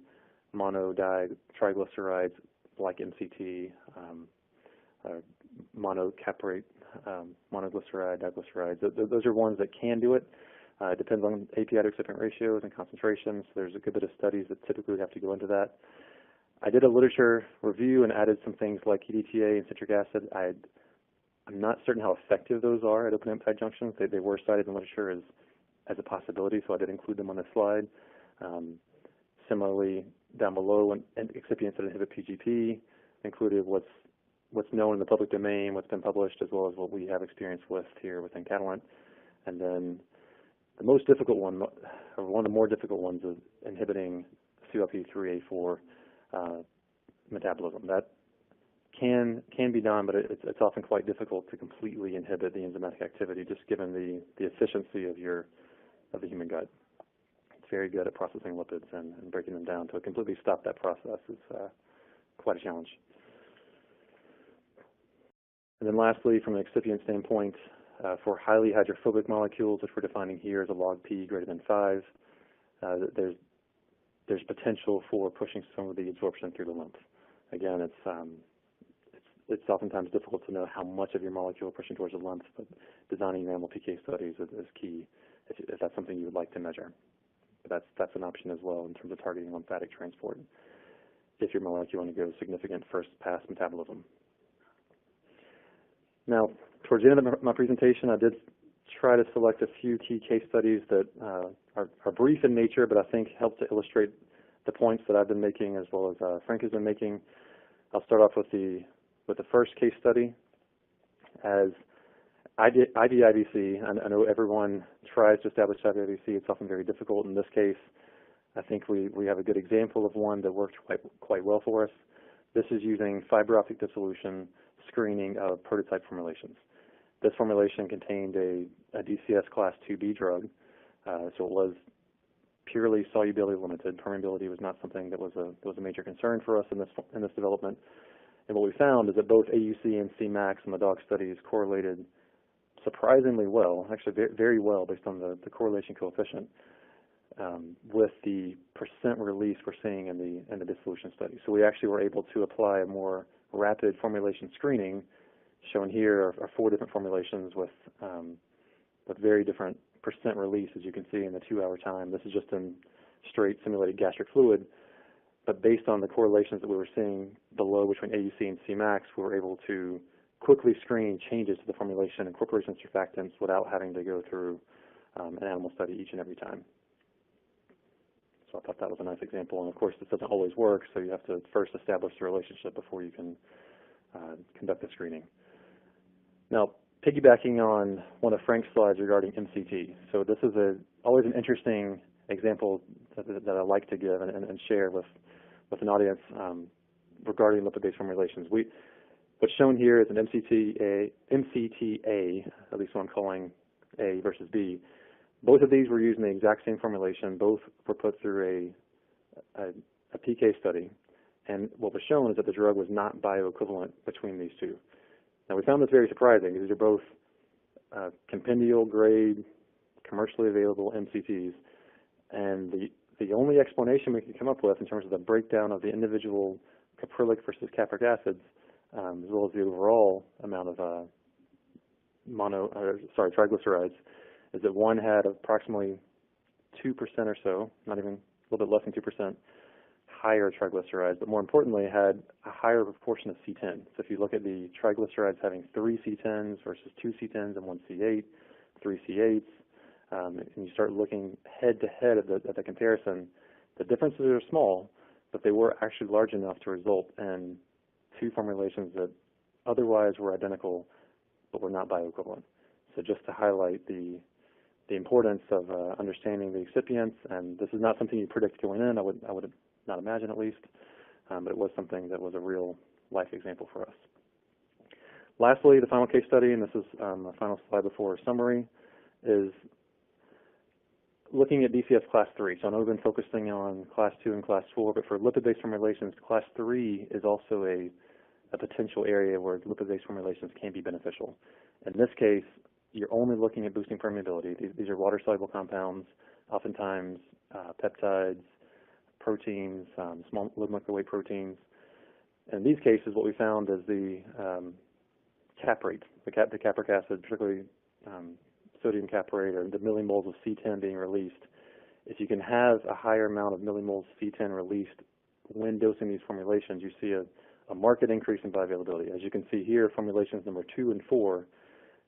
Speaker 3: mono-triglycerides like MCT, monocaprate, monoglyceride, diglycerides. Those are ones that can do it. It depends on API to excipient ratios and concentrations. There's a good bit of studies that typically would have to go into that. I did a literature review and added some things like EDTA and citric acid. I'm not certain how effective those are at opening up tight junctions. They were cited in literature as a possibility, so I did include them on this slide. Similarly, down below, excipients that inhibit PGP included what's known in the public domain, what's been published, as well as what we have experience with here within Catalent. And then The most difficult one, or one of the more difficult ones, is inhibiting CYP3A4 metabolism. That can be done, but it's often quite difficult to completely inhibit the enzymatic activity, just given the efficiency of the human gut. It's very good at processing lipids and breaking them down. To completely stop that process is quite a challenge. And then lastly, from an excipient standpoint, for highly hydrophobic molecules, which we're defining here as a log P greater than 5, there's potential for pushing some of the absorption through the lymph. Again, it's oftentimes difficult to know how much of your molecule pushing towards the lymph, but designing your animal PK studies is key if that's something you would like to measure. But that's an option as well in terms of targeting lymphatic transport if your molecule undergoes significant first-pass metabolism. Now, towards the end of my presentation, I did try to select a few key case studies that are brief in nature, but I think help to illustrate the points that I've been making as well as Frank has been making. I'll start off with the first case study as IVIVC. I know everyone tries to establish IVIVC. It's often very difficult. In this case, I think we have a good example of one that worked quite well for us. This is using fiber optic dissolution screening of prototype formulations. This formulation contained a DCS class 2B drug, so it was purely solubility limited. Permeability was not something that was a major concern for us in this development. And what we found is that both AUC and Cmax in the dog studies correlated surprisingly well, actually very well based on the correlation coefficient, with the percent release we're seeing in the dissolution study. So we actually were able to apply a more rapid formulation screening. Shown here are 4 different formulations with very different percent release, as you can see in the 2-hour time. This is just in straight simulated gastric fluid. But based on the correlations that we were seeing below between AUC and Cmax, we were able to quickly screen changes to the formulation and incorporation surfactants without having to go through an animal study each and every time. So I thought that was a nice example. And of course, this doesn't always work, so you have to first establish the relationship before you can conduct the screening. Now, piggybacking on one of Frank's slides regarding MCT. So this is always an interesting example that I like to give and share with an audience regarding lipid-based formulations. What's shown here is an MCTA, at least what I'm calling A versus B. Both of these were using the exact same formulation. Both were put through a PK study. And what was shown is that the drug was not bioequivalent between these two. Now, we found this very surprising. These are both compendial grade, commercially available MCTs. And the only explanation we could come up with in terms of the breakdown of the individual caprylic versus capric acids, as well as the overall amount of triglycerides, is that one had approximately 2% or so, not even a little bit less than 2%, higher triglycerides, but more importantly, had a higher proportion of C10. So if you look at the triglycerides having 3 C10s versus 2 C10s and 1 C8, 3 C8s, and you start looking head-to-head at the comparison, the differences are small, but they were actually large enough to result in 2 formulations that otherwise were identical but were not bioequivalent. So just to highlight the importance of understanding the excipients, and this is not something you predict going in, I would not imagine at least, but it was something that was a real life example for us. Lastly, the final case study, and this is the final slide before a summary, is looking at DCS class 3. So I know we've been focusing on class 2 and class 4, but for lipid-based formulations, class 3 is also a potential area where lipid-based formulations can be beneficial. In this case, you're only looking at boosting permeability. These are water-soluble compounds, oftentimes peptides, proteins, small low molecular weight proteins. In these cases, what we found is the caprate, the capric acid, particularly sodium caprate, or the millimoles of C10 being released. If you can have a higher amount of millimoles of C10 released when dosing these formulations, you see a marked increase in bioavailability. As you can see here, formulations number 2 and 4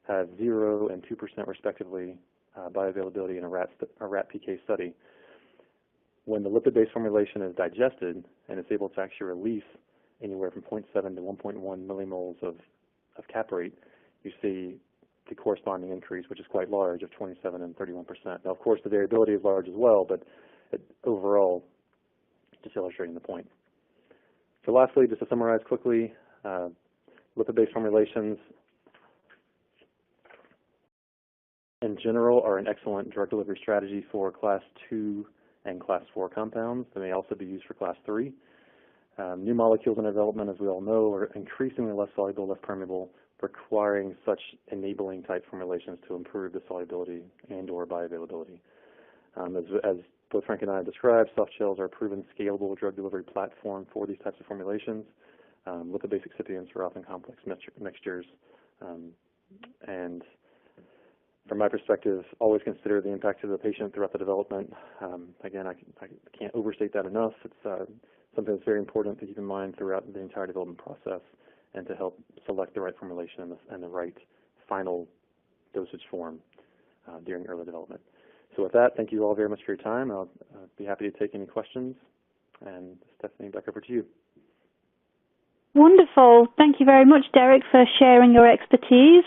Speaker 3: have 0 and 2% respectively bioavailability in a rat PK study. When the lipid-based formulation is digested and it's able to actually release anywhere from 0.7 to 1.1 millimoles of caprate, you see the corresponding increase, which is quite large, of 27 and 31%. Now, of course, the variability is large as well, but overall, just illustrating the point. So lastly, just to summarize quickly, lipid-based formulations in general are an excellent drug delivery strategy for Class 2 and Class 4 compounds. They may also be used for Class 3. New molecules in development, as we all know, are increasingly less soluble, less permeable, requiring such enabling type formulations to improve the solubility and or bioavailability. As both Frank and I have described, softgels are a proven scalable drug delivery platform for these types of formulations. Lipid-based excipients are often complex mixtures. And from my perspective, always consider the impact of the patient throughout the development. Again, I can't overstate that enough. It's something that's very important to keep in mind throughout the entire development process and to help select the right formulation and the right final dosage form during early development. So with that, thank you all very much for your time. I'll be happy to take any questions. And Stephanie, back over to you.
Speaker 1: Wonderful. Thank you very much, Derek, for sharing your expertise.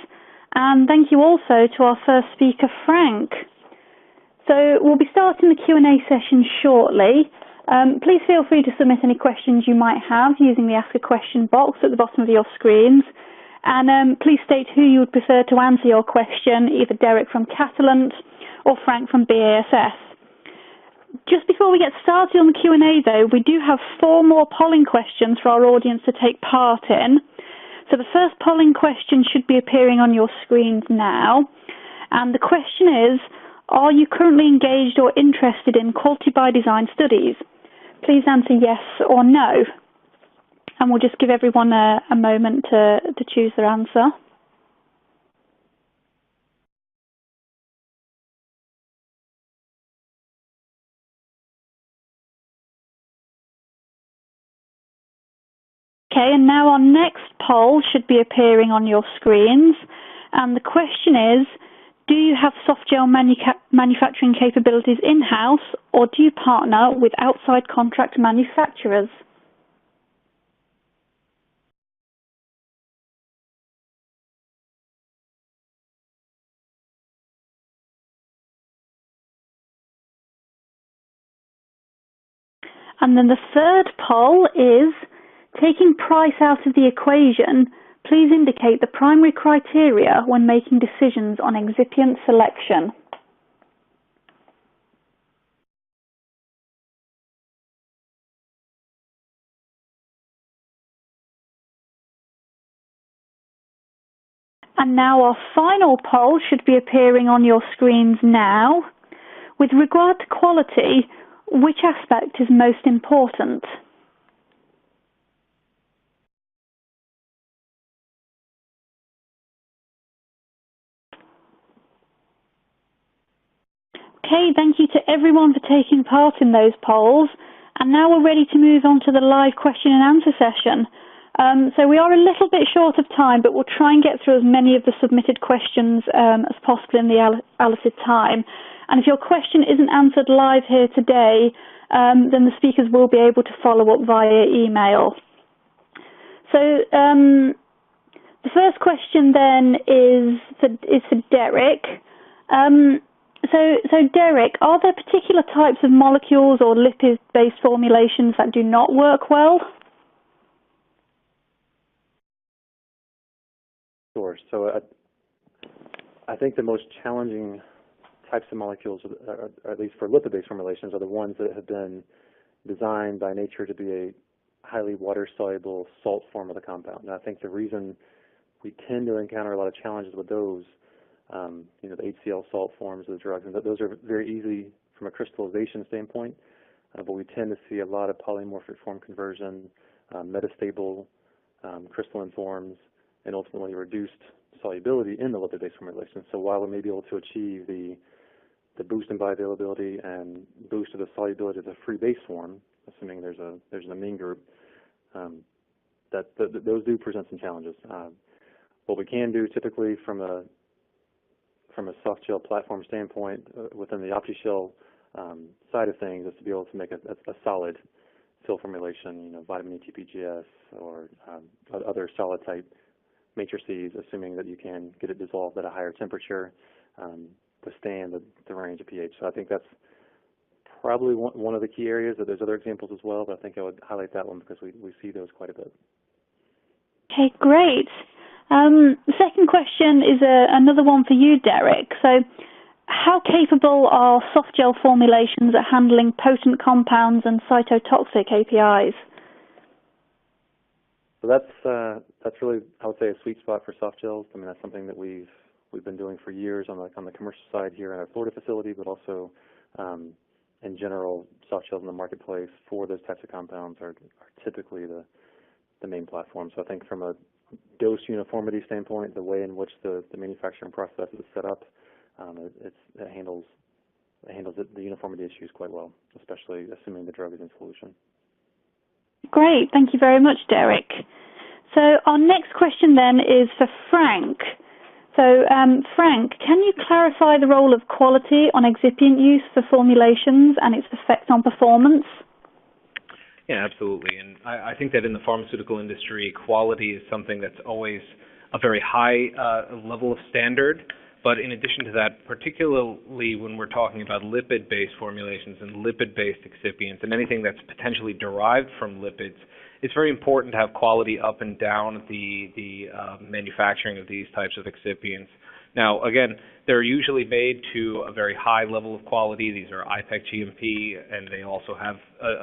Speaker 1: And thank you also to our first speaker, Frank. So we'll be starting the Q&A session shortly. Please feel free to submit any questions you might have using the Ask a Question box at the bottom of your screens. And please state who you would prefer to answer your question, either Derek from Catalent or Frank from BASF. Just before we get started on the Q&A, though, we do have 4 more polling questions for our audience to take part in. So the first polling question should be appearing on your screens now. And the question is, are you currently engaged or interested in quality by design studies? Please answer yes or no. And we'll just give everyone a moment to choose their answer. Okay, and now our next poll should be appearing on your screens. And the question is, do you have softgel manufacturing capabilities in-house, or do you partner with outside contract manufacturers? And then the third poll is, taking price out of the equation, please indicate the primary criteria when making decisions on excipient selection. And now our final poll should be appearing on your screens now. With regard to quality, which aspect is most important? Okay, thank you to everyone for taking part in those polls. And now we're ready to move on to the live question and answer session. So we are a little bit short of time, but we'll try and get through as many of the submitted questions as possible in the allotted time. And if your question isn't answered live here today, then the speakers will be able to follow up via email. So the first question then is for Derek. So Derek, are there particular types of molecules or lipid-based formulations that do not work well?
Speaker 3: Sure. So I think the most challenging types of molecules, or at least for lipid-based formulations, are the ones that have been designed by nature to be a highly water-soluble salt form of the compound. And I think the reason we tend to encounter a lot of challenges with those, the HCl salt forms of the drugs, and those are very easy from a crystallization standpoint, but we tend to see a lot of polymorphic form conversion, metastable crystalline forms, and ultimately reduced solubility in the lipid-based formulation. So while we may be able to achieve the boost in bioavailability and boost of the solubility of the free base form, assuming there's an amine group, those do present some challenges. What we can do typically from a softgel platform standpoint within the OptiShell side of things is to be able to make a solid fill formulation, vitamin E TPGS or other solid type matrices, assuming that you can get it dissolved at a higher temperature, withstand the range of pH. So I think that's probably one of the key areas. There's other examples as well, but I think I would highlight that one because we see those quite a bit.
Speaker 1: Okay, great. The second question is another one for you, Derek. So how capable are softgel formulations at handling potent compounds and cytotoxic APIs?
Speaker 3: So that's really, I would say, a sweet spot for softgels. I mean, that's something that we've been doing for years on the commercial side here in our Florida facility, but also in general, softgels in the marketplace for those types of compounds are typically the main platform. So I think from a dose uniformity standpoint, the way in which the manufacturing process is set up, it handles the uniformity issues quite well, especially assuming the drug is in solution.
Speaker 1: Great, thank you very much, Derek. So our next question then is for Frank. So Frank, can you clarify the role of quality on excipient use for formulations and its effect on performance?
Speaker 2: Yeah, absolutely. And I think that in the pharmaceutical industry, quality is something that's always a very high level of standard. But in addition to that, particularly when we're talking about lipid-based formulations and lipid-based excipients and anything that's potentially derived from lipids, it's very important to have quality up and down the manufacturing of these types of excipients. Now, again, they're usually made to a very high level of quality. These are IPEC GMP, and they also have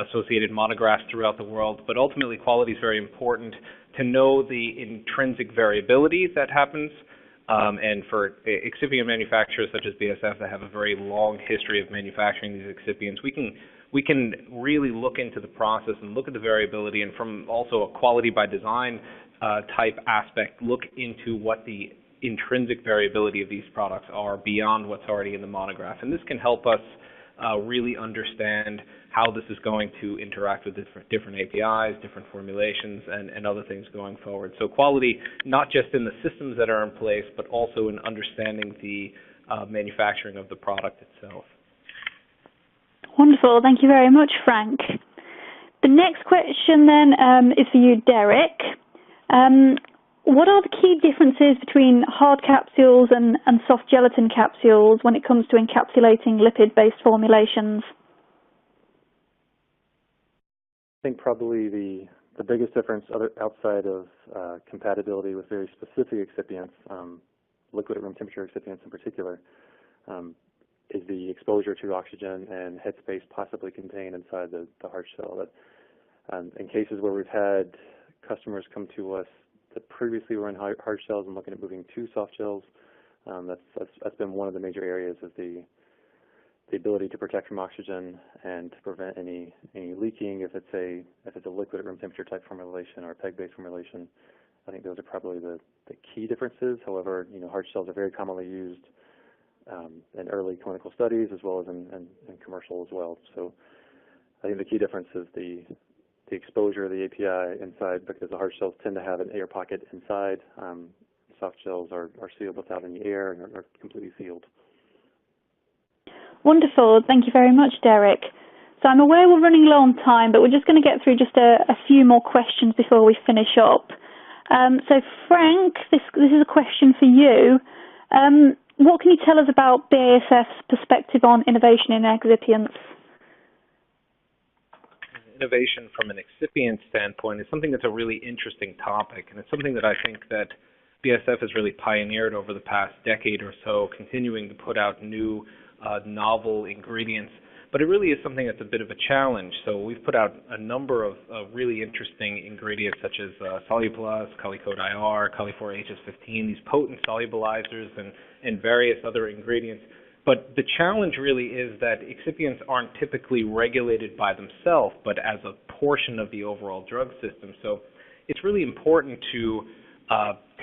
Speaker 2: associated monographs throughout the world. But ultimately, quality is very important to know the intrinsic variability that happens. And for excipient manufacturers such as BASF that have a very long history of manufacturing these excipients, we can really look into the process and look at the variability, and from also a quality by design type aspect, look into what the intrinsic variability of these products are beyond what's already in the monograph. And this can help us really understand how this is going to interact with different APIs, different formulations, and other things going forward. So quality, not just in the systems that are in place, but also in understanding the manufacturing of the product itself.
Speaker 1: Wonderful. Thank you very much, Frank. The next question then is for you, Derek. What are the key differences between hard capsules and soft gelatin capsules when it comes to encapsulating lipid-based formulations?
Speaker 3: I think probably the biggest difference outside of compatibility with very specific excipients, liquid at room temperature excipients in particular, is the exposure to oxygen and headspace possibly contained inside the hard shell. That, in cases where we've had customers come to us that previously were in hard shells and looking at moving to soft gels, that's been one of the major areas of the ability to protect from oxygen and to prevent any leaking if it's a liquid at room temperature type formulation or a PEG-based formulation. I think those are probably the key differences. However, hard shells are very commonly used in early clinical studies as well as in commercial as well. So I think the key difference is the exposure of the API inside, because the hard shells tend to have an air pocket inside. Soft gels are sealed without any air and are completely sealed.
Speaker 1: Wonderful. Thank you very much, Derek. So I'm aware we're running low on time, but we're just going to get through just a few more questions before we finish up. So Frank, this is a question for you. What can you tell us about BASF's perspective on innovation in excipients?
Speaker 2: Innovation from an excipient standpoint is something that's a really interesting topic, and it's something that I think that BASF has really pioneered over the past decade or so, continuing to put out new novel ingredients. But it really is something that's a bit of a challenge. So we've put out a number of really interesting ingredients such as Soluplus, Calicode IR, Cali4HS15, these potent solubilizers and various other ingredients. But the challenge really is that excipients aren't typically regulated by themselves, but as a portion of the overall drug system. So it's really important to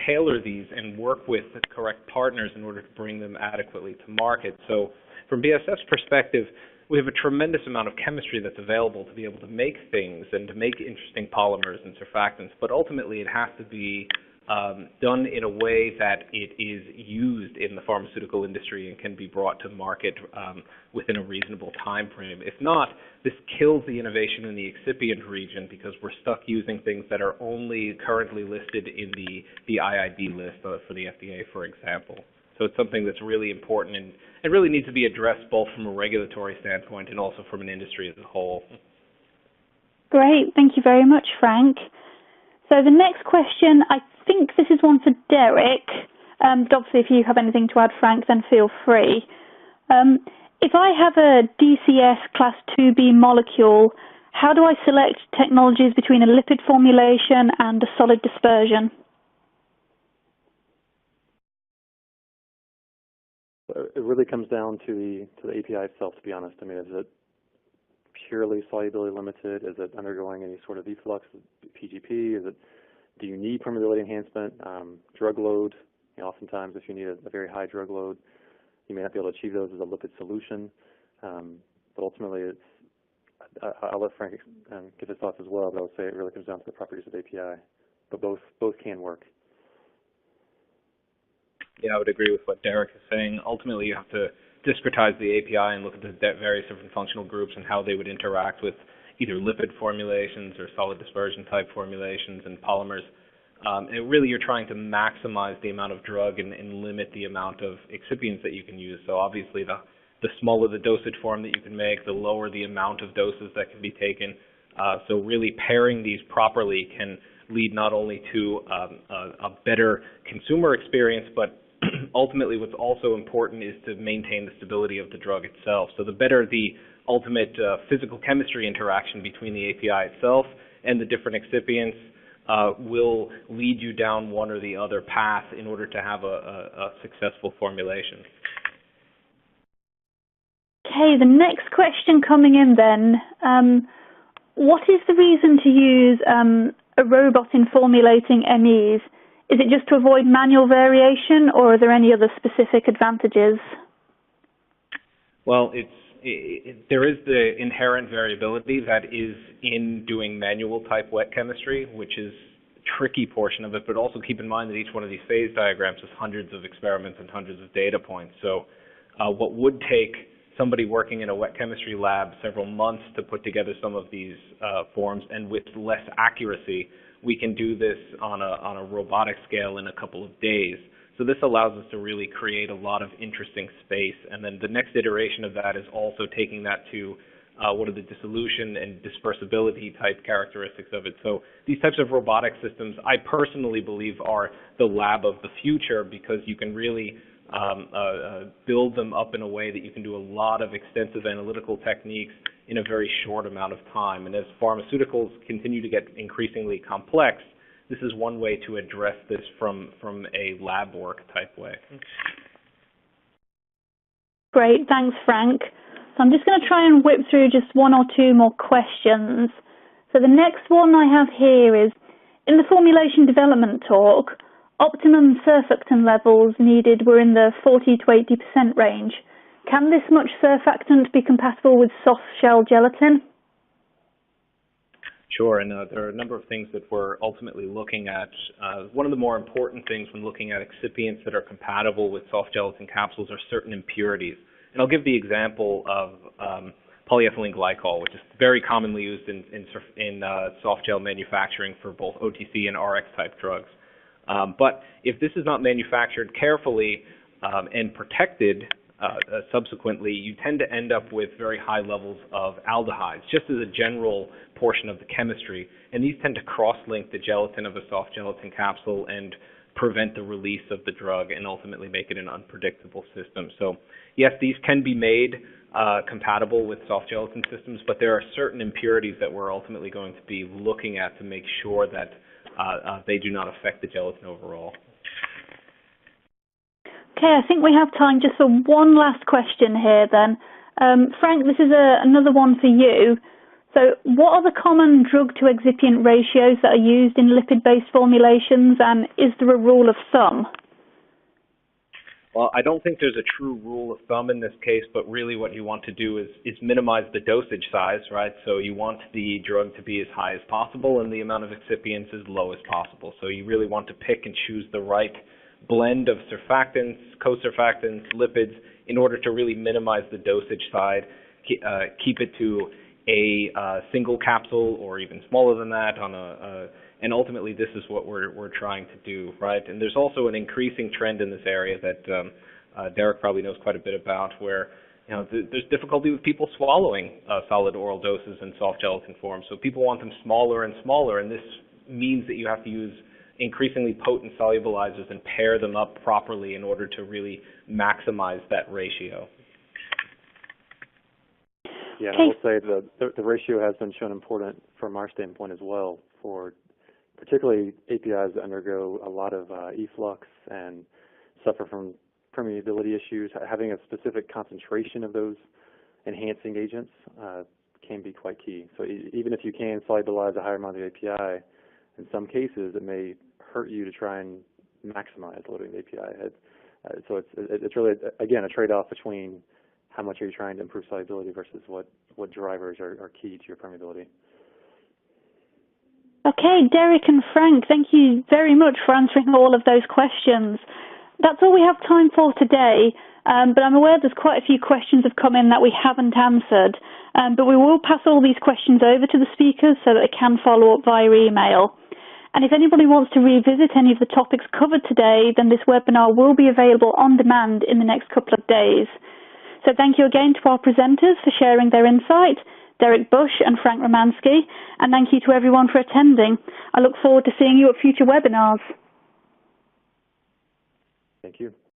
Speaker 2: tailor these and work with the correct partners in order to bring them adequately to market. So from BASF's perspective, we have a tremendous amount of chemistry that's available to be able to make things and to make interesting polymers and surfactants, but ultimately it has to be done in a way that it is used in the pharmaceutical industry and can be brought to market within a reasonable time frame. If not, this kills the innovation in the excipient region because we're stuck using things that are only currently listed in the IIB list for the FDA, for example. So it's something that's really important and it really needs to be addressed both from a regulatory standpoint and also from an industry as a whole.
Speaker 1: Great, thank you very much, Frank. So the next question, I think this is one for Derek. But obviously, if you have anything to add, Frank, then feel free. If I have a DCS class 2B molecule, how do I select technologies between a lipid formulation and a solid dispersion?
Speaker 3: It really comes down to the API itself, to be honest. I mean, is it purely solubility limited? Is it undergoing any sort of efflux, PGP? Do you need permeability enhancement? Drug load, oftentimes if you need a very high drug load, you may not be able to achieve those as a lipid solution. But ultimately, I'll let Frank give his thoughts as well, but I would say it really comes down to the properties of API. But both can work.
Speaker 2: Yeah, I would agree with what Derek is saying. Ultimately, you have to discretize the API and look at the various different functional groups and how they would interact with either lipid formulations or solid dispersion type formulations and polymers. And really, you're trying to maximize the amount of drug and limit the amount of excipients that you can use. So obviously, the smaller the dosage form that you can make, the lower the amount of doses that can be taken. So really pairing these properly can lead not only to a better consumer experience, but ultimately what's also important is to maintain the stability of the drug itself. So the better the ultimate physical chemistry interaction between the API itself and the different excipients will lead you down one or the other path in order to have a successful formulation.
Speaker 1: Okay, the next question coming in then. What is the reason to use a robot in formulating MEs? Is it just to avoid manual variation, or are there any other specific advantages?
Speaker 2: Well, there is the inherent variability that is in doing manual type wet chemistry, which is a tricky portion of it, but also keep in mind that each one of these phase diagrams has hundreds of experiments and hundreds of data points. So what would take somebody working in a wet chemistry lab several months to put together some of these forms, and with less accuracy, we can do this on a robotic scale in a couple of days. So this allows us to really create a lot of interesting space. And then the next iteration of that is also taking that to what are the dissolution and dispersibility type characteristics of it. So these types of robotic systems, I personally believe, are the lab of the future, because you can really build them up in a way that you can do a lot of extensive analytical techniques in a very short amount of time. And as pharmaceuticals continue to get increasingly complex, this is one way to address this from a lab work type way.
Speaker 1: Great, thanks, Frank. So I'm just going to try and whip through just one or two more questions. So the next one I have here is, in the formulation development talk, optimum surfactant levels needed were in the 40 to 80% range. Can this much surfactant be compatible with soft shell gelatin?
Speaker 2: Sure, and there are a number of things that we're ultimately looking at. One of the more important things when looking at excipients that are compatible with soft gelatin capsules are certain impurities. And I'll give the example of polyethylene glycol, which is very commonly used in soft gel manufacturing for both OTC and RX type drugs. But if this is not manufactured carefully and protected subsequently, you tend to end up with very high levels of aldehydes, just as a general portion of the chemistry. And these tend to cross-link the gelatin of a soft gelatin capsule and prevent the release of the drug and ultimately make it an unpredictable system. So yes, these can be made compatible with soft gelatin systems, but there are certain impurities that we're ultimately going to be looking at to make sure that they do not affect the gelatin overall.
Speaker 1: Okay, I think we have time just for one last question here then. Frank, this is another one for you. So what are the common drug-to-excipient ratios that are used in lipid-based formulations, and is there a rule of thumb?
Speaker 2: Well, I don't think there's a true rule of thumb in this case, but really what you want to do is minimize the dosage size, right? So you want the drug to be as high as possible and the amount of excipients as low as possible. So you really want to pick and choose the right blend of surfactants, co-surfactants, lipids, in order to really minimize the dosage side, keep it to a single capsule or even smaller than that and ultimately this is what we're trying to do, right? And there's also an increasing trend in this area that Derek probably knows quite a bit about, where there's difficulty with people swallowing solid oral doses in soft gelatin form. So people want them smaller and smaller, and this means that you have to use increasingly potent solubilizers and pair them up properly in order to really maximize that ratio.
Speaker 3: Yeah, and I will say the ratio has been shown important from our standpoint as well, for particularly APIs that undergo a lot of efflux and suffer from permeability issues. Having a specific concentration of those enhancing agents can be quite key. So even if you can solubilize a higher amount of API, in some cases it may hurt you to try and maximize loading the API. So it's really, again, a trade-off between how much are you trying to improve solubility versus what drivers are key to your permeability.
Speaker 1: Okay, Derek and Frank, thank you very much for answering all of those questions. That's all we have time for today, but I'm aware there's quite a few questions have come in that we haven't answered, but we will pass all these questions over to the speakers so that they can follow up via email. And if anybody wants to revisit any of the topics covered today, then this webinar will be available on demand in the next couple of days. So thank you again to our presenters for sharing their insight, Derek Bush and Frank Romanski, and thank you to everyone for attending. I look forward to seeing you at future webinars.
Speaker 3: Thank you.